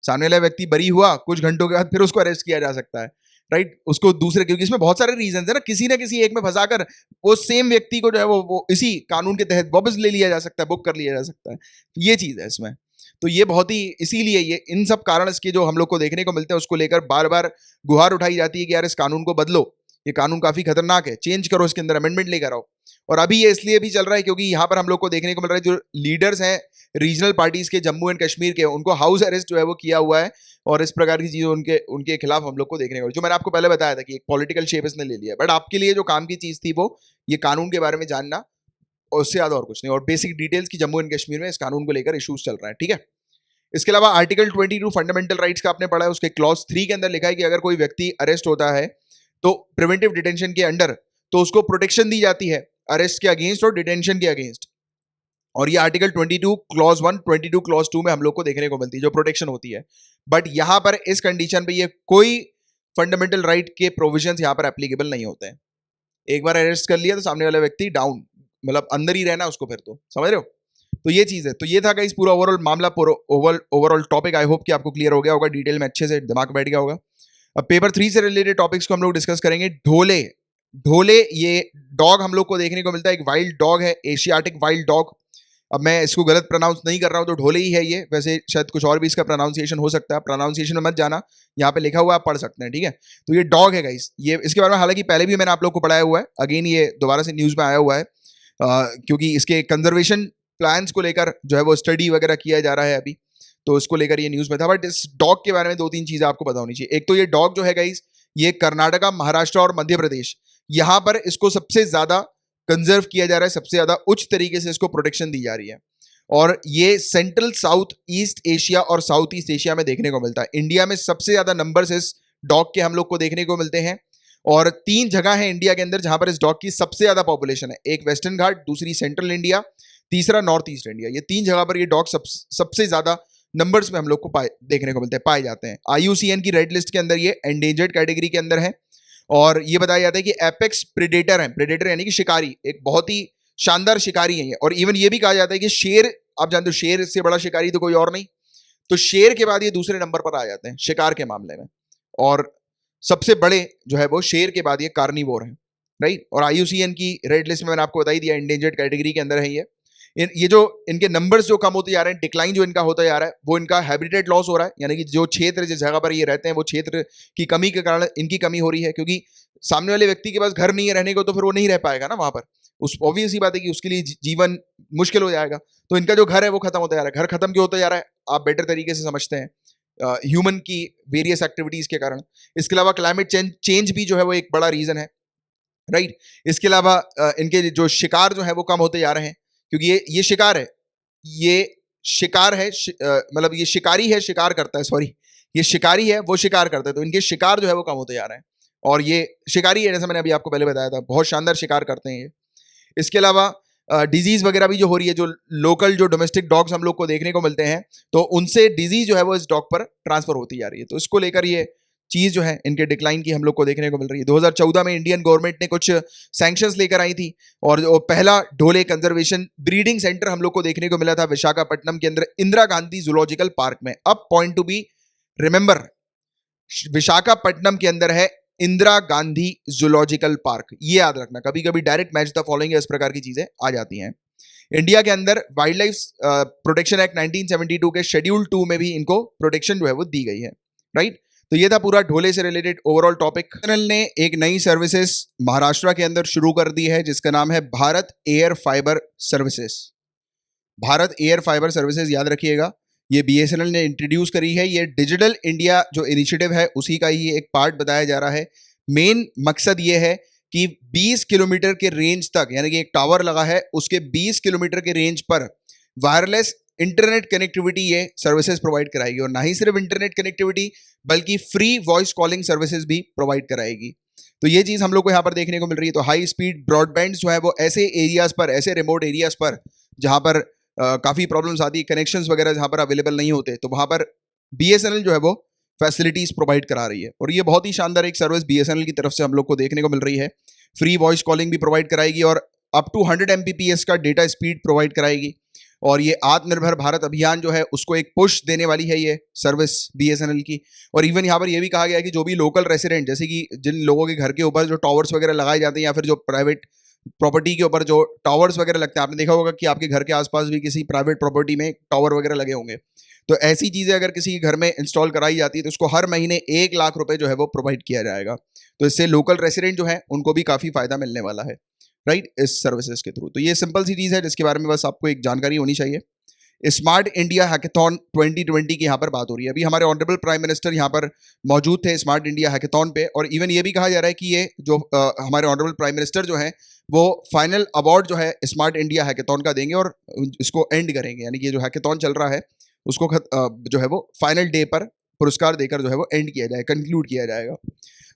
सामने वाला व्यक्ति बरी हुआ, कुछ घंटों के बाद फिर उसको अरेस्ट किया जा सकता है, राइट। उसको दूसरे, क्योंकि इसमें बहुत सारे रीजन है ना किसी एक में फंसाकर वो सेम व्यक्ति को जो है वो इसी कानून के तहत वापस ले लिया जा सकता है, बुक कर लिया जा सकता है। ये चीज है इसमें। तो ये बहुत ही, इसीलिए ये इन सब कारण इसके जो हम लोग को देखने को मिलते हैं उसको लेकर बार बार गुहार उठाई जाती है कि यार इस कानून को बदलो, ये कानून काफी खतरनाक है, चेंज करो, इसके अंदर अमेंडमेंट लेकर आओ। और अभी ये इसलिए भी चल रहा है क्योंकि यहाँ पर हम लोग को देखने को मिल रहा है जो लीडर्स हैं रीजनल पार्टीज के जम्मू एंड कश्मीर के, उनको हाउस अरेस्ट जो है वो किया हुआ है, और इस प्रकार की चीजें उनके उनके खिलाफ हम लोग को देखने को, जो मैंने आपको पहले बताया था कि एक पॉलिटिकल शेप इसने ले लिया। बट आपके लिए जो काम की चीज थी वो ये कानून के बारे में जानना, और उससे ज्यादा और कुछ नहीं, और बेसिक डिटेल्स की जम्मू एंड कश्मीर में इस कानून को लेकर इशूज चल रहा है, ठीक है। इसके अलावा आर्टिकल 22 फंडामेंटल राइट्स का आपने पढ़ा है, उसके क्लॉज 3 के अंदर लिखा है कि अगर कोई व्यक्ति अरेस्ट होता है तो प्रिवेंटिव डिटेंशन के अंडर, तो उसको प्रोटेक्शन दी जाती है अरेस्ट के अगेंस्ट और डिटेंशन के अगेंस्ट। और ये आर्टिकल 22 क्लॉज 1, 22 क्लॉज 2 में हम लोग को देखने को मिलती है जो प्रोटेक्शन होती है। बट यहां पर इस कंडीशन पे ये कोई फंडामेंटल राइट के प्रोविजंस यहां पर एप्लीकेबल नहीं होते हैं। एक बार अरेस्ट कर लिया तो सामने वाला व्यक्ति डाउन, मतलब अंदर ही रहना उसको, फिर तो समझ रहे हो। तो ये चीज है। तो ये था गाइस पूरा ओवरऑल मामला, पूरा ओवरऑल टॉपिक। आई होप कि आपको क्लियर हो गया होगा, डिटेल में अच्छे से दिमाग बैठ गया होगा। अब पेपर 3 से रिलेटेड टॉपिक्स को हम लोग डिस्कस करेंगे। ढोले, ढोले ये डॉग हम लोग को देखने को मिलता है, एक वाइल्ड डॉग है, एशियाटिक वाइल्ड डॉग। अब मैं इसको गलत प्रोनाउंस नहीं कर रहा हूं तो ढोले ही है ये, वैसे शायद कुछ और भी इसका प्रोनाउंसिएशन हो सकता है, प्रोनाउंसिएशन में मत जाना, यहाँ पे लिखा हुआ आप पढ़ सकते हैं, ठीक है। तो ये डॉग है गाइस, ये इसके बारे में हालांकि पहले भी मैंने आप लोग को पढ़ाया हुआ है, अगेन ये दोबारा से न्यूज में आया हुआ है, क्योंकि इसके कंजर्वेशन प्लान्स को लेकर जो है वो स्टडी वगैरह किया जा रहा है अभी, तो इसको लेकर ये न्यूज़ में था। बट इस डॉग के बारे में 2-3 चीज़ें आपको पता होनी चाहिए। एक तो ये डॉग जो है गाइस, ये कर्नाटका, महाराष्ट्र और मध्य प्रदेश, यहाँ पर इसको सबसे ज़्यादा कंजर्व किया जा रहा है, सबसे ज़्यादा उच्च तरीके से इसको प्रोटेक्शन दी जा रही है। और ये सेंट्रल साउथ ईस्ट एशिया और साउथ ईस्ट एशिया में देखने को मिलता है। इंडिया में सबसे ज़्यादा नंबर्स इस डॉग के हम लोग को देखने को मिलते हैं। और 3 जगह है इंडिया के अंदर जहां पर इस डॉग की सबसे ज्यादा पॉपुलेशन है। एक वेस्टर्न घाट, दूसरी सेंट्रल इंडिया, तीसरा नॉर्थ ईस्ट इंडिया। ये 3 जगह पर ये डॉग सबसे ज्यादा नंबर्स में हम लोग को देखने को मिलते हैं, पाए जाते हैं। IUCN की रेड लिस्ट के अंदर ये एंडेंजर्ड कैटेगरी के अंदर है। और ये बताया जाता है कि एपेक्स प्रेडेटर है, प्रेडेटर यानी कि शिकारी, एक बहुत ही शानदार शिकारी है ये। और इवन ये भी कहा जाता है कि शेर, आप जानते हो शेर से बड़ा शिकारी तो कोई और नहीं, तो शेर के बाद ये दूसरे नंबर पर आ जाते हैं शिकार के मामले में। और सबसे बड़े जो है वो शेर के बाद ये कार्निवोर है, राइट। और IUCN की रेड लिस्ट में मैंने आपको बता ही दिया, एंडेंजर्ड कैटेगरी के अंदर है ये। ये जो इनके नंबर्स जो कम होते जा रहे हैं, डिक्लाइन जो इनका होता जा रहा है, वो इनका हैबिटेट लॉस हो रहा है, यानी कि जो क्षेत्र जिस जगह पर ये रहते हैं वो क्षेत्र की कमी के कारण इनकी कमी हो रही है। क्योंकि सामने वाले व्यक्ति के पास घर नहीं है रहने को, तो फिर वो नहीं रह पाएगा ना वहां पर। उस ऑब्वियस ही बात है कि उसके लिए जीवन मुश्किल हो जाएगा। तो इनका जो घर है वो खत्म होता जा रहा है। घर खत्म क्यों होता जा रहा है, आप बेटर तरीके से समझते हैं, ह्यूमन की वेरियस एक्टिविटीज के कारण। इसके अलावा क्लाइमेट चेंज भी जो है वो एक बड़ा रीजन है, राइट। इसके अलावा इनके जो शिकार जो है वो कम होते जा रहे हैं, क्योंकि ये शिकार है, ये शिकार है, मतलब ये शिकारी है, शिकार करता है, सॉरी, ये शिकारी है, वो शिकार करता है, तो इनके शिकार जो है वो कम होते जा रहे हैं। और ये शिकारी है, जैसा मैंने अभी आपको पहले बताया था, बहुत शानदार शिकार करते हैं ये। इसके अलावा डिजीज वगैरह भी जो हो रही है, जो लोकल जो डोमेस्टिक डॉग्स हम लोग को देखने को मिलते हैं, तो उनसे डिजीज जो है वो इस डॉग पर ट्रांसफर होती जा रही है। तो इसको लेकर ये चीज जो है इनके डिक्लाइन की हम लोग को देखने को मिल रही है। 2014 में इंडियन गवर्नमेंट ने कुछ सैंक्शंस लेकर आई थी, और जो पहला ढोले कंजर्वेशन ब्रीडिंग सेंटर हम लोग को देखने को मिला था विशाखापट्टनम के अंदर, इंदिरा गांधी जूलॉजिकल पार्क में। अब point to be remember, Visakhapatnam के अंदर है इंदिरा गांधी जूलॉजिकल पार्क, ये याद रखना। कभी कभी डायरेक्ट मैच द फॉलोइंग इस प्रकार की चीजें आ जाती हैं। इंडिया के अंदर वाइल्ड लाइफ प्रोटेक्शन एक्ट 1972 के शेड्यूल 2 में भी इनको प्रोटेक्शन जो है वो दी गई है, राइट। तो ये था पूरा ढोले से रिलेटेड ओवरऑल टॉपिक। चैनल ने एक नई सर्विसेज महाराष्ट्र के अंदर शुरू कर दी है, जिसका नाम है Bharat air fibre services. Bharat air fibre services याद रखिएगा, ये BSNL ने इंट्रोड्यूस करी है। ये डिजिटल इंडिया जो इनिशिएटिव है उसी का ही एक पार्ट बताया जा रहा है। मेन मकसद ये है कि 20 किलोमीटर के रेंज तक, यानी कि एक टावर लगा है, उसके 20 किलोमीटर के रेंज पर वायरलेस इंटरनेट कनेक्टिविटी ये सर्विसेज प्रोवाइड कराएगी। और ना ही सिर्फ इंटरनेट कनेक्टिविटी, बल्कि फ्री वॉइस कॉलिंग सर्विसेज भी प्रोवाइड कराएगी। तो ये चीज़ हम लोग को यहाँ पर देखने को मिल रही है। तो हाई स्पीड ब्रॉडबैंड जो है वो ऐसे एरियाज पर, ऐसे रिमोट एरियाज पर जहाँ पर काफ़ी प्रॉब्लम्स आती है, कनेक्शंस वगैरह जहाँ पर अवेलेबल नहीं होते, तो वहाँ पर BSNL जो है वो फैसिलिटीज़ प्रोवाइड करा रही है। और ये बहुत ही शानदार एक सर्विस BSNL की तरफ से हम लोग को देखने को मिल रही है। फ्री वॉइस कॉलिंग भी प्रोवाइड कराएगी और अप टू 100 Mbps का डेटा स्पीड प्रोवाइड कराएगी। और ये आत्मनिर्भर भारत अभियान जो है उसको एक पुश देने वाली है ये सर्विस BSNL की। और इवन यहाँ पर ये भी कहा गया है कि जो भी लोकल रेसिडेंट, जैसे कि जिन लोगों के घर के ऊपर जो टावर्स वगैरह लगाए जाते हैं, या फिर जो प्राइवेट प्रॉपर्टी के ऊपर जो टावर्स वगैरह लगते हैं, आपने देखा होगा कि आपके घर के आसपास भी किसी प्राइवेट प्रॉपर्टी में टावर वगैरह लगे होंगे। तो ऐसी चीज़ें अगर किसी के घर में इंस्टॉल कराई जाती है, तो उसको हर महीने 1 लाख रुपए जो है वो प्रोवाइड किया जाएगा। तो इससे लोकल रेसिडेंट जो है उनको भी काफ़ी फायदा मिलने वाला है, राइट, इस सर्विसेज के थ्रू। तो ये सिंपल सी चीज़ है जिसके बारे में बस आपको एक जानकारी होनी चाहिए। स्मार्ट इंडिया हैकेथॉन 2020 की यहाँ पर बात हो रही है। अभी हमारे ऑनरेबल प्राइम मिनिस्टर यहाँ पर मौजूद थे स्मार्ट इंडिया हैकेथॉन पे, और इवन ये भी कहा जा रहा है कि ये जो हमारे ऑनरेबल प्राइम मिनिस्टर जो हैं वो फाइनल अवार्ड जो है स्मार्ट इंडिया हैकेथॉन का देंगे और इसको एंड करेंगे। यानी कि ये जो हैकेथॉन चल रहा है उसको जो है वो फाइनल डे पर पुरस्कार देकर जो है वो एंड किया जाएगा, कंक्लूड किया जाएगा।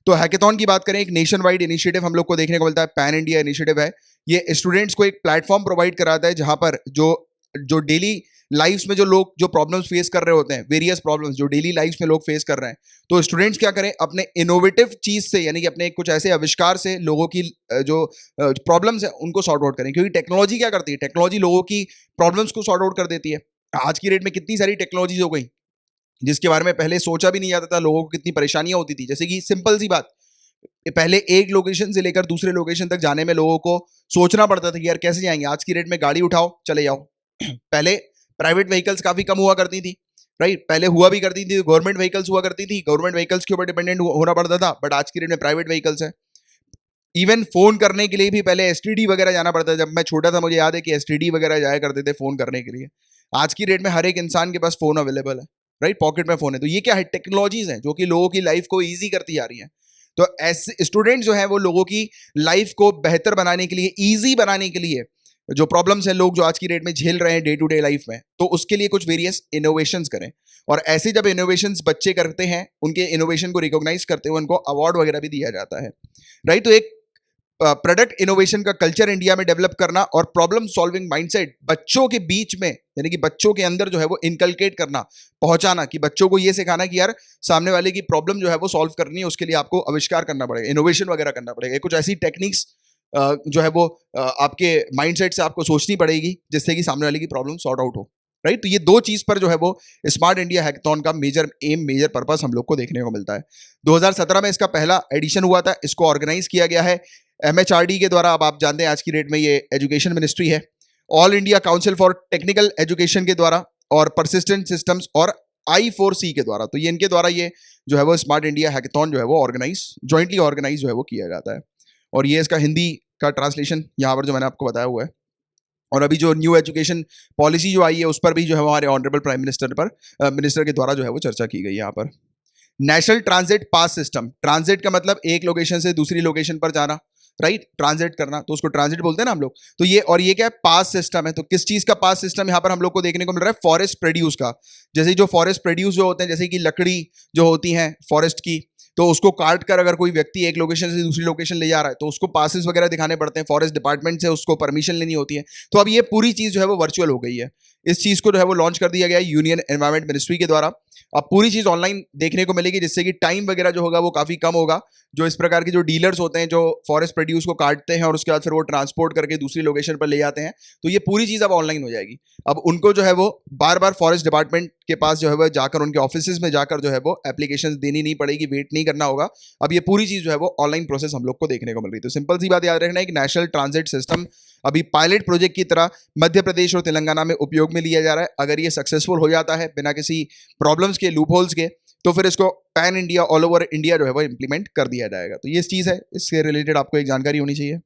तो हैकेथॉन की बात करें, एक नेशन वाइड इनिशिएटिव हम लोग को देखने को मिलता है, पैन इंडिया इनिशिएटिव है। ये स्टूडेंट्स को एक प्लेटफॉर्म प्रोवाइड कराता है जहाँ पर जो डेली लाइफ्स में जो लोग जो प्रॉब्लम्स फेस कर रहे होते हैं, वेरियस प्रॉब्लम्स जो डेली लाइफ्स में लोग फेस कर रहे हैं, तो स्टूडेंट्स क्या करें, अपने इनोवेटिव चीज़ से, यानी कि अपने कुछ ऐसे आविष्कार से लोगों की जो प्रॉब्लम्स है उनको सॉर्ट आउट करें। क्योंकि टेक्नोलॉजी क्या करती है, टेक्नोलॉजी लोगों की प्रॉब्लम्स को सॉर्ट आउट कर देती है। आज की डेट में कितनी सारी टेक्नोलॉजीज हो गई जिसके बारे में पहले सोचा भी नहीं जाता था, लोगों को कितनी परेशानियां होती थी। जैसे कि सिंपल सी बात, पहले एक लोकेशन से लेकर दूसरे लोकेशन तक जाने में लोगों को सोचना पड़ता था कि यार कैसे जाएंगे। आज की डेट में गाड़ी उठाओ चले जाओ। पहले प्राइवेट व्हीकल्स काफी कम हुआ करती थी, राइट, पहले हुआ भी करती थी, गवर्नमेंट व्हीकल्स हुआ करती थी, गवर्नमेंट व्हीकल्स के ऊपर डिपेंडेंट होना पड़ता था। बट आज की डेट में प्राइवेट व्हीकल्स है। इवन फोन करने के लिए भी पहले एसटीडी वगैरह जाना पड़ता था। जब मैं छोटा था मुझे याद है कि एसटीडी वगैरह जाया करते थे फोन करने के लिए। आज की डेट में हर एक इंसान के पास फोन अवेलेबल है, राइट, पॉकेट में फोन है। तो ये क्या है, टेक्नोलॉजीज हैं जो कि लोगों की लाइफ को ईजी करती जा रही है। तो ऐसे स्टूडेंट जो है वो लोगों की लाइफ को बेहतर बनाने के लिए, ईजी बनाने के लिए, जो प्रॉब्लम्स हैं लोग जो आज की डेट में झेल रहे हैं डे टू डे लाइफ में, तो उसके लिए कुछ वेरियस इनोवेशंस करें। और ऐसे जब इनोवेशंस बच्चे करते हैं, उनके इनोवेशन को रिकॉग्नाइज करते हुए उनको अवार्ड वगैरह भी दिया जाता है, राइट। तो एक प्रोडक्ट इनोवेशन का कल्चर इंडिया में डेवलप करना और प्रॉब्लम सॉल्विंग माइंडसेट बच्चों के बीच में, यानी कि बच्चों के अंदर जो है वो इनकलकेट करना, पहुंचाना, कि बच्चों को ये सिखाना कि यार सामने वाले की प्रॉब्लम जो है वो सॉल्व करनी है, उसके लिए आपको आविष्कार करना पड़ेगा, इनोवेशन वगैरह करना पड़ेगा। कुछ ऐसी टेक्निक्स जो है वो आपके माइंडसेट से आपको सोचनी पड़ेगी जिससे कि सामने वाले की प्रॉब्लम सॉर्ट आउट हो, राइट। तो ये दो चीज पर जो है वो स्मार्ट इंडिया हैकाथॉन का मेजर एम, मेजर पर्पस हम लोग को देखने को मिलता है। 2017 में इसका पहला एडिशन हुआ था। इसको ऑर्गेनाइज किया गया है एमएचआरडी के द्वारा। अब आप जानते हैं आज की डेट में ये एजुकेशन मिनिस्ट्री है, all India council for technical education के द्वारा, और परसिस्टेंट सिस्टम्स और I4C के द्वारा। तो ये इनके द्वारा ये जो है वो स्मार्ट इंडिया हैकाथॉन जो है वो जॉइंटली ऑर्गेनाइज जो है वो किया जाता है। और ये इसका हिंदी का ट्रांसलेशन यहाँ पर जो मैंने आपको बताया हुआ है। और अभी जो न्यू एजुकेशन पॉलिसी जो आई है उस पर भी जो है हमारे ऑनरेबल प्राइम मिनिस्टर के द्वारा जो है वो चर्चा की गई यहाँ पर। National transit pass system, transit का मतलब एक लोकेशन से दूसरी लोकेशन पर जाना, राइट, ट्रांजिट करना, तो उसको ट्रांजिट बोलते हैं ना हम लोग। तो ये, और ये क्या है, पास सिस्टम है। तो किस चीज का पास सिस्टम यहाँ पर हम लोग को देखने को मिल रहा है, फॉरेस्ट प्रोड्यूस का। जैसे जो फॉरेस्ट प्रोड्यूस जो होते हैं, जैसे कि लकड़ी जो होती है फॉरेस्ट की, तो उसको काट कर अगर कोई व्यक्ति एक लोकेशन से दूसरी लोकेशन ले जा रहा है तो उसको पासेस वगैरह दिखाने पड़ते हैं, फॉरेस्ट डिपार्टमेंट से उसको परमिशन लेनी होती है। तो अब ये पूरी चीज जो है वो वर्चुअल हो गई है। इस चीज को जो है वो लॉन्च कर दिया गया है यूनियन एनवायरमेंट मिनिस्ट्री के द्वारा। अब पूरी चीज ऑनलाइन देखने को मिलेगी जिससे कि टाइम वगैरह जो होगा वो काफी कम होगा। जो इस प्रकार के जो डीलर्स होते हैं जो फॉरेस्ट प्रोड्यूस को काटते हैं और उसके बाद फिर वो ट्रांसपोर्ट करके दूसरी लोकेशन पर ले जाते हैं, तो ये पूरी चीज अब ऑनलाइन हो जाएगी। अब उनको जो है वो बार बार फॉरेस्ट डिपार्टमेंट के पास जो है वो जाकर, उनके ऑफिस में जाकर जो है वो एप्लीकेशन देनी नहीं पड़ेगी, वेट नहीं करना होगा। अब ये पूरी चीज जो है वो ऑनलाइन प्रोसेस हम लोग को देखने को मिल रही है। तो सिंपल सी बात याद रखना है कि नेशनल ट्रांजिट सिस्टम अभी पायलट प्रोजेक्ट की तरह मध्य प्रदेश और तेलंगाना में उपयोग में लिया जा रहा है। अगर ये सक्सेसफुल हो जाता है बिना किसी प्रॉब्लम्स के, लूप होल्स के, तो फिर इसको pan India, all over India जो है वो इंप्लीमेंट कर दिया जाएगा। तो ये चीज है, इससे रिलेटेड आपको एक जानकारी होनी चाहिए।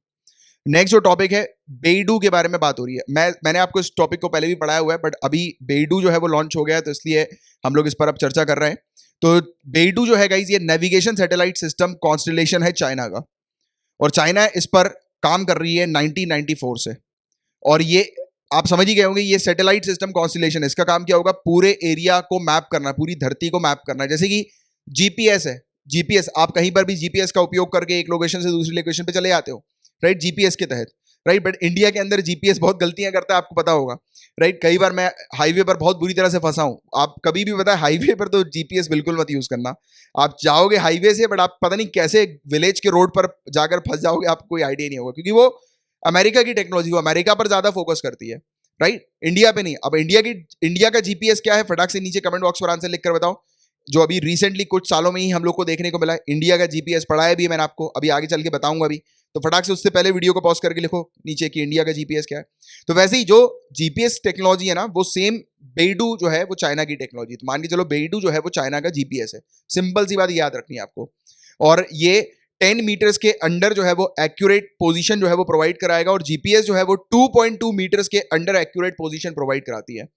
नेक्स्ट जो टॉपिक है, बेडू के बारे में बात हो रही है। मैंने आपको इस टॉपिक को पहले भी पढ़ाया हुआ है, बट अभी बेडू जो है वो लॉन्च हो गया है, तो इसलिए हम लोग इस पर अब चर्चा कर रहे हैं। तो बेडू जो है गाइस, ये नेविगेशन सैटेलाइट सिस्टम कॉन्स्टलेशन है चाइना का, और चाइना इस पर काम कर रही है 1994 से। और ये आप समझ ही गए होंगे, ये सैटेलाइट सिस्टम कॉन्स्टलेशन, इसका काम क्या होगा, पूरे एरिया को मैप करना, पूरी धरती को मैप करना। जैसे कि जीपीएस है, जीपीएस आप कहीं पर भी जीपीएस का उपयोग करके एक लोकेशन से दूसरी लोकेशन पे चले जाते हो, राइट, जीपीएस के तहत, राइट। बट इंडिया के अंदर जीपीएस बहुत गलतियां करता है, आपको पता होगा, राइट। कई बार मैं हाईवे पर बहुत बुरी तरह से फंसा हूं। आप कभी भी पता है हाईवे पर तो जीपीएस बिल्कुल मत यूज करना। आप जाओगे हाईवे से, बट आप पता नहीं कैसे विलेज के रोड पर जाकर फंस जाओगे, आपको कोई आइडिया नहीं होगा, क्योंकि वो अमेरिका की टेक्नोलॉजी, वो अमेरिका पर ज्यादा फोकस करती है, राइट, इंडिया पे नहीं। अब इंडिया का जीपीएस क्या है, फटाक से नीचे कमेंट बॉक्स पर आंसर लिख कर बताओ। जो अभी रिसेंटली कुछ सालों में ही हम लोग को देखने को मिला है, इंडिया का जीपीएस पढ़ाया भी है मैंने आपको, अभी आगे चल के बताऊंगा भी। तो फटाक से उससे पहले वीडियो को पॉज करके लिखो नीचे कि इंडिया का जीपीएस क्या है। तो वैसे ही जो जीपीएस टेक्नोलॉजी है ना, वो सेम बेडू जो है वो चाइना की टेक्नोलॉजी। तो मान के चलो बेडू जो है वो चाइना का जीपीएस है। सिंपल सी बात याद रखनी है आपको। और ये 10 मीटर्स के अंडर जो है वो एक्यूरेट पोजीशन जो है वो प्रोवाइड कराएगा, और जीपीएस जो है वो 2.2 मीटर्स के अंडर एक्यूरेट पोजीशन प्रोवाइड कराती है,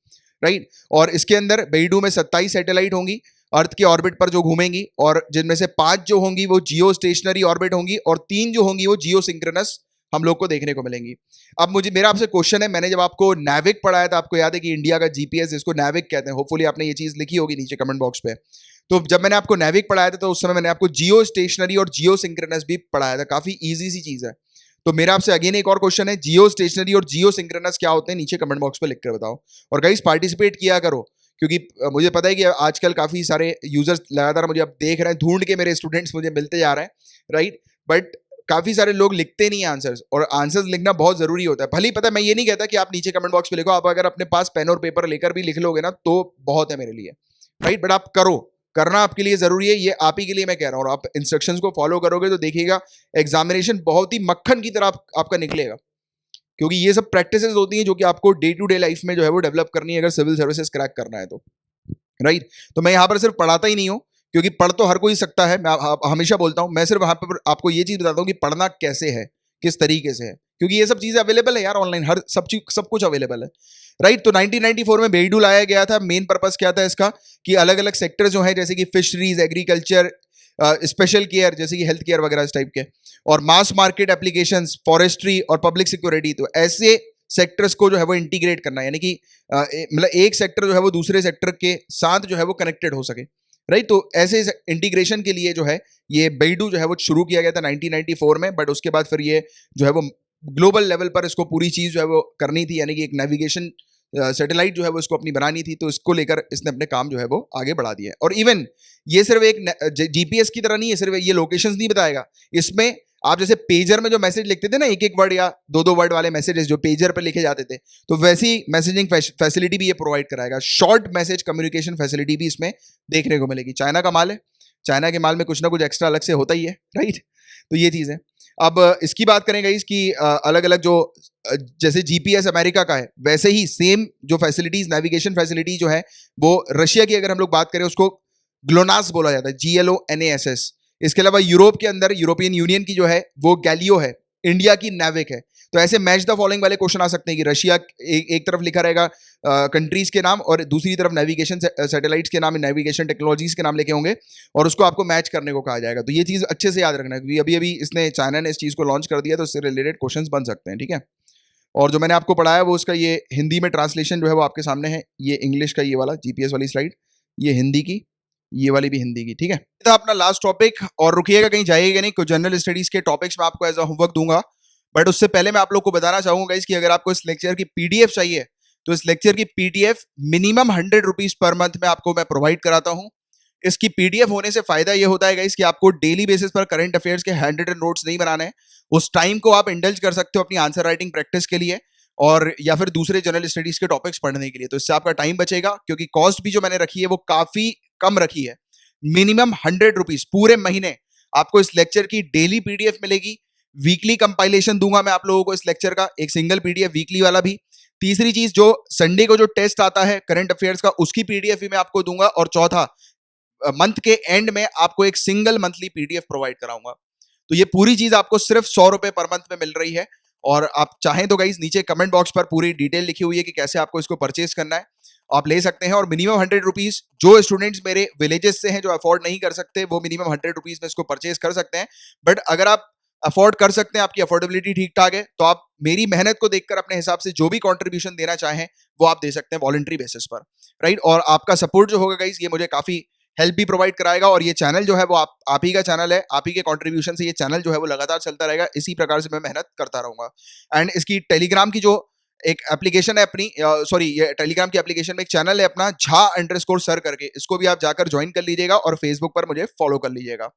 राइट। और इसके अंदर बेडू में 27 सैटेलाइट होंगी अर्थ के ऑर्बिट पर जो घूमेंगी, और जिनमें से 5 जो होंगी वो जियो स्टेशनरी ऑर्बिट होंगी, और 3 जो होंगी वो जियो सिंक्रोनस हम लोग को देखने को मिलेंगी। अब मेरा आपसे क्वेश्चन है, मैंने जब आपको नैविक पढ़ाया था, आपको याद है कि इंडिया का जीपीएस इसको नैविक कहते हैं, होपफुली आपने ये चीज लिखी होगी नीचे कमेंट बॉक्स पे। तो जब मैंने आपको नैविक पढ़ाया था तो उस समय मैंने आपको जियो स्टेशनरी और जियो सिंक्रोनस भी पढ़ाया था, काफी इजी सी चीज है। तो मेरा आपसे अगेन एक और क्वेश्चन है, जियो स्टेशनरी और जियो सिंक्रोनस क्या होते हैं, नीचे कमेंट बॉक्स पे लिखकर बताओ। और गाइस पार्टिसिपेट किया करो, क्योंकि मुझे पता है कि आजकल काफी सारे यूजर्स लगातार मुझे अब देख रहे हैं, ढूंढ के मेरे स्टूडेंट्स मुझे मिलते जा रहे हैं, राइट। बट काफी सारे लोग लिखते नहीं आंसर्स, और आंसर्स लिखना बहुत जरूरी होता है। भले ही पता है, मैं ये नहीं कहता कि आप नीचे कमेंट बॉक्स पे लिखो, आप अगर अपने पास पेन और पेपर लेकर भी लिख लोगे ना तो बहुत है मेरे लिए, राइट। बट आप करो, करना आपके लिए जरूरी है, ये आप ही के लिए मैं कह रहा हूँ। और आप इंस्ट्रक्शंस को फॉलो करोगे तो देखिएगा एग्जामिनेशन बहुत ही मक्खन की तरह आपका निकलेगा, क्योंकि ये सब प्रैक्टिसेस होती हैं जो कि आपको डे टू डे लाइफ में जो है वो डेवलप करनी है, अगर सिविल सर्विसेज क्रैक करना है तो, राइट। तो मैं यहाँ पर सिर्फ पढ़ाता ही नहीं हूँ, क्योंकि पढ़ तो हर कोई सकता है, मैं हमेशा बोलता हूं, मैं सिर्फ वहां पर आपको ये चीज बताता हूं कि पढ़ना कैसे है, किस तरीके से है, क्योंकि ये सब चीजें अवेलेबल है यार ऑनलाइन, हर सब चीज सब कुछ अवेलेबल है, राइट। तो 1994 में बेइडू लाया गया था। मेन पर्पस क्या था इसका कि अलग अलग सेक्टर जो है जैसे कि फिशरीज, एग्रीकल्चर, स्पेशल केयर जैसे कि हेल्थ केयर वगैरह इस टाइप के, और मास मार्केट एप्लीकेशंस, फॉरेस्ट्री और पब्लिक सिक्योरिटी, तो ऐसे सेक्टर्स को जो है वो इंटीग्रेट करना, यानी कि मतलब एक सेक्टर जो है वो दूसरे सेक्टर के साथ जो है वो कनेक्टेड हो सके, राइट। तो ऐसे इंटीग्रेशन के लिए जो है ये बेइडू जो है वो शुरू किया गया था 1994 में, बट उसके बाद फिर ये जो है वो ग्लोबल लेवल पर इसको पूरी चीज जो है वो करनी थी, यानी कि एक नेविगेशन सैटेलाइट जो है वो इसको अपनी बनानी थी, तो इसको लेकर इसने अपने काम जो है वो आगे बढ़ा दिया है। और इवन ये सिर्फ एक जीपीएस की तरह नहीं है, सिर्फ ये लोकेशंस नहीं बताएगा, इसमें आप जैसे पेजर में जो मैसेज लिखते थे ना, एक एक वर्ड या दो दो वर्ड वाले मैसेजेस जो पेजर पर लिखे जाते थे, तो वैसी मैसेजिंग फैसिलिटी भी ये प्रोवाइड कराएगा, शॉर्ट मैसेज कम्युनिकेशन फैसिलिटी भी इसमें देखने को मिलेगी। चाइना का माल है, चाइना के माल में कुछ ना कुछ एक्स्ट्रा अलग से होता ही है, राइट। तो ये चीज़ है। अब इसकी बात करें गाइस कि अलग अलग जो जैसे जीपीएस अमेरिका का है, वैसे ही सेम जो फैसिलिटीज, नेविगेशन फैसिलिटी जो है वो रशिया की अगर हम लोग बात करें उसको ग्लोनास बोला जाता है, GLONASS। इसके अलावा यूरोप के अंदर यूरोपियन यूनियन की जो है वो गैलियो है, इंडिया की नेविक है। तो ऐसे मैच द फॉलोइंग वाले क्वेश्चन आ सकते हैं कि रशिया एक तरफ लिखा रहेगा कंट्रीज के नाम और दूसरी तरफ नेविगेशन सैटेलाइट्स के नाम, नेविगेशन टेक्नोलॉजीज के नाम लिखे होंगे और उसको आपको मैच करने को कहा जाएगा। तो ये चीज़ अच्छे से याद रखना है क्योंकि अभी अभी इसने चाइना ने इस चीज़ को लॉन्च कर दिया, तो उससे रिलेटेड क्वेश्चन बन सकते हैं, ठीक है। और जो मैंने आपको पढ़ाया वो उसका ये हिंदी में ट्रांसलेशन जो है वो आपके सामने है, ये इंग्लिश का ये वाला जीपीएस वाली स्लाइड, ये हिंदी की, ये वाली भी हिंदी की, ठीक है। तो अपना लास्ट टॉपिक, और रुकिएगा कहीं जाइएगा नहीं, कुछ जनरल स्टडीज के टॉपिक्स मैं आपको एज अ होमवर्क दूंगा, बट उससे पहले मैं आप लोग को बताना चाहूंगा कि अगर आपको इस लेक्चर की पीडीएफ चाहिए तो इस लेक्चर की PDF minimum 100 rupees per month में आपको मैं प्रोवाइड कराता हूं। इसकी पीडीएफ होने से फायदा ये होता है गाइस कि आपको डेली बेसिस पर करंट अफेयर्स के हैंड रिटन नोट्स नहीं बनाने हैं, उस टाइम को आप इंडल्ज कर सकते हो अपनी आंसर राइटिंग प्रैक्टिस के लिए और या फिर दूसरे जनरल स्टडीज के टॉपिक्स पढ़ने के लिए। तो इससे आपका टाइम बचेगा क्योंकि कॉस्ट भी जो मैंने रखी है वो काफी कम रखी है, मिनिमम 100 रुपीज पूरे महीने आपको इस लेक्चर की डेली पीडीएफ मिलेगी। वीकली कंपाइलेशन दूंगा मैं आप लोगों को इस लेक्चर का, एक सिंगल पीडीएफ वीकली वाला भी। तीसरी चीज, जो संडे को जो टेस्ट आता है करंट अफेयर्स का उसकी पीडीएफ भी मैं आपको दूंगा। और चौथा, मंथ के एंड में आपको एक सिंगल मंथली पीडीएफ प्रोवाइड कराऊंगा। तो ये पूरी चीज आपको सिर्फ 100 रुपए पर मंथ में मिल रही है। और आप चाहें तो गाइज नीचे कमेंट बॉक्स पर पूरी डिटेल लिखी हुई है कि कैसे आपको इसको परचेज करना है, आप ले सकते हैं। और मिनिमम 100 रुपीज जो स्टूडेंट्स मेरे विलेजेस से हैं जो अफोर्ड नहीं कर सकते वो मिनिमम 100 रुपीज में इसको परचेज कर सकते हैं। बट अगर आप अफोर्ड कर सकते हैं, आपकी अफोर्डेबिलिटी ठीक ठाक है, तो आप मेरी मेहनत को देखकर अपने हिसाब से जो भी कंट्रीब्यूशन देना चाहें वो आप दे सकते हैं वॉलंटरी बेसिस पर, राइट। और आपका सपोर्ट जो होगा गाइज ये मुझे काफी हेल्प भी प्रोवाइड कराएगा। और ये चैनल जो है वो आप ही का चैनल है, आप ही के कंट्रीब्यूशन से ये चैनल जो है वो लगातार चलता रहेगा। इसी प्रकार से मैं मेहनत करता रहूंगा। एंड इसकी टेलीग्राम की जो एक एप्लीकेशन है अपनी, सॉरी ये टेलीग्राम की एप्लीकेशन में एक चैनल है अपना झा_सर करके, इसको भी आप जाकर ज्वाइन कर लीजिएगा और फेसबुक पर मुझे फॉलो कर लीजिएगा।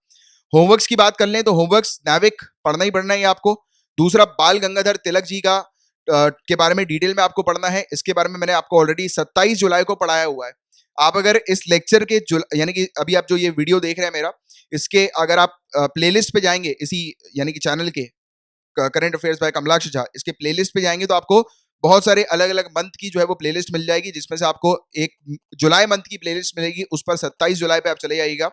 होमवर्क्स की बात कर लें तो होमवर्क्स नाविक पढ़ना ही पढ़ना है आपको। दूसरा, बाल गंगाधर तिलक जी का के बारे में डिटेल में आपको पढ़ना है। इसके बारे में मैंने आपको ऑलरेडी 27 जुलाई को पढ़ाया हुआ है। आप अगर इस लेक्चर के यानी कि अभी आप जो ये वीडियो देख रहे हैं मेरा, इसके अगर आप प्लेलिस्ट पे जाएंगे इसी यानी कि चैनल के current affairs by Kamalaksh Jha, इसके प्लेलिस्ट पे जाएंगे तो आपको बहुत सारे अलग अलग मंथ की जो है वो प्लेलिस्ट मिल जाएगी, जिसमें से आपको एक जुलाई मंथ की प्लेलिस्ट मिलेगी, उस पर 27 जुलाई पे आप चले जाइएगा,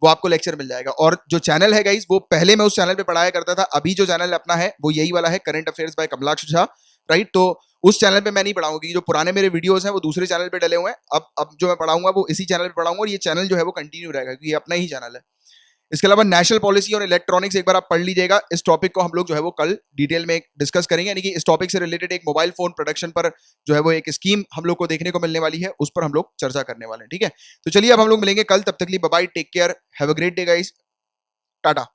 वो आपको लेक्चर मिल जाएगा। और जो चैनल है गाइज वो पहले मैं उस चैनल पे पढ़ाया करता था, अभी जो चैनल अपना है वो यही वाला है, current affairs by Kamalaksh Jha, right. तो उस चैनल पे मैं नहीं पढ़ाऊंगा क्योंकि जो पुराने मेरे वीडियोस हैं वो दूसरे चैनल पे डले हुए हैं। अब जो मैं पढ़ाऊंगा वो इसी चैनल पे पढ़ाऊंगा और ये चैनल जो है वो कंटिन्यू रहेगा क्योंकि ये अपना ही चैनल है। इसके अलावा नेशनल पॉलिसी और इलेक्ट्रॉनिक्स एक बार आप पढ़ लीजिएगा। इस टॉपिक को हम लोग जो है वो कल डिटेल में डिस्कस करेंगे, यानी कि इस टॉपिक से रिलेटेड एक मोबाइल फोन प्रोडक्शन पर जो है वो एक स्कीम हम लोग को देखने को मिलने वाली है, उस पर हम लोग चर्चा करने वाले हैं, ठीक है। तो चलिए अब हम लोग मिलेंगे कल, तब तक के लिए bye bye, take care, have a great day guys, Tata.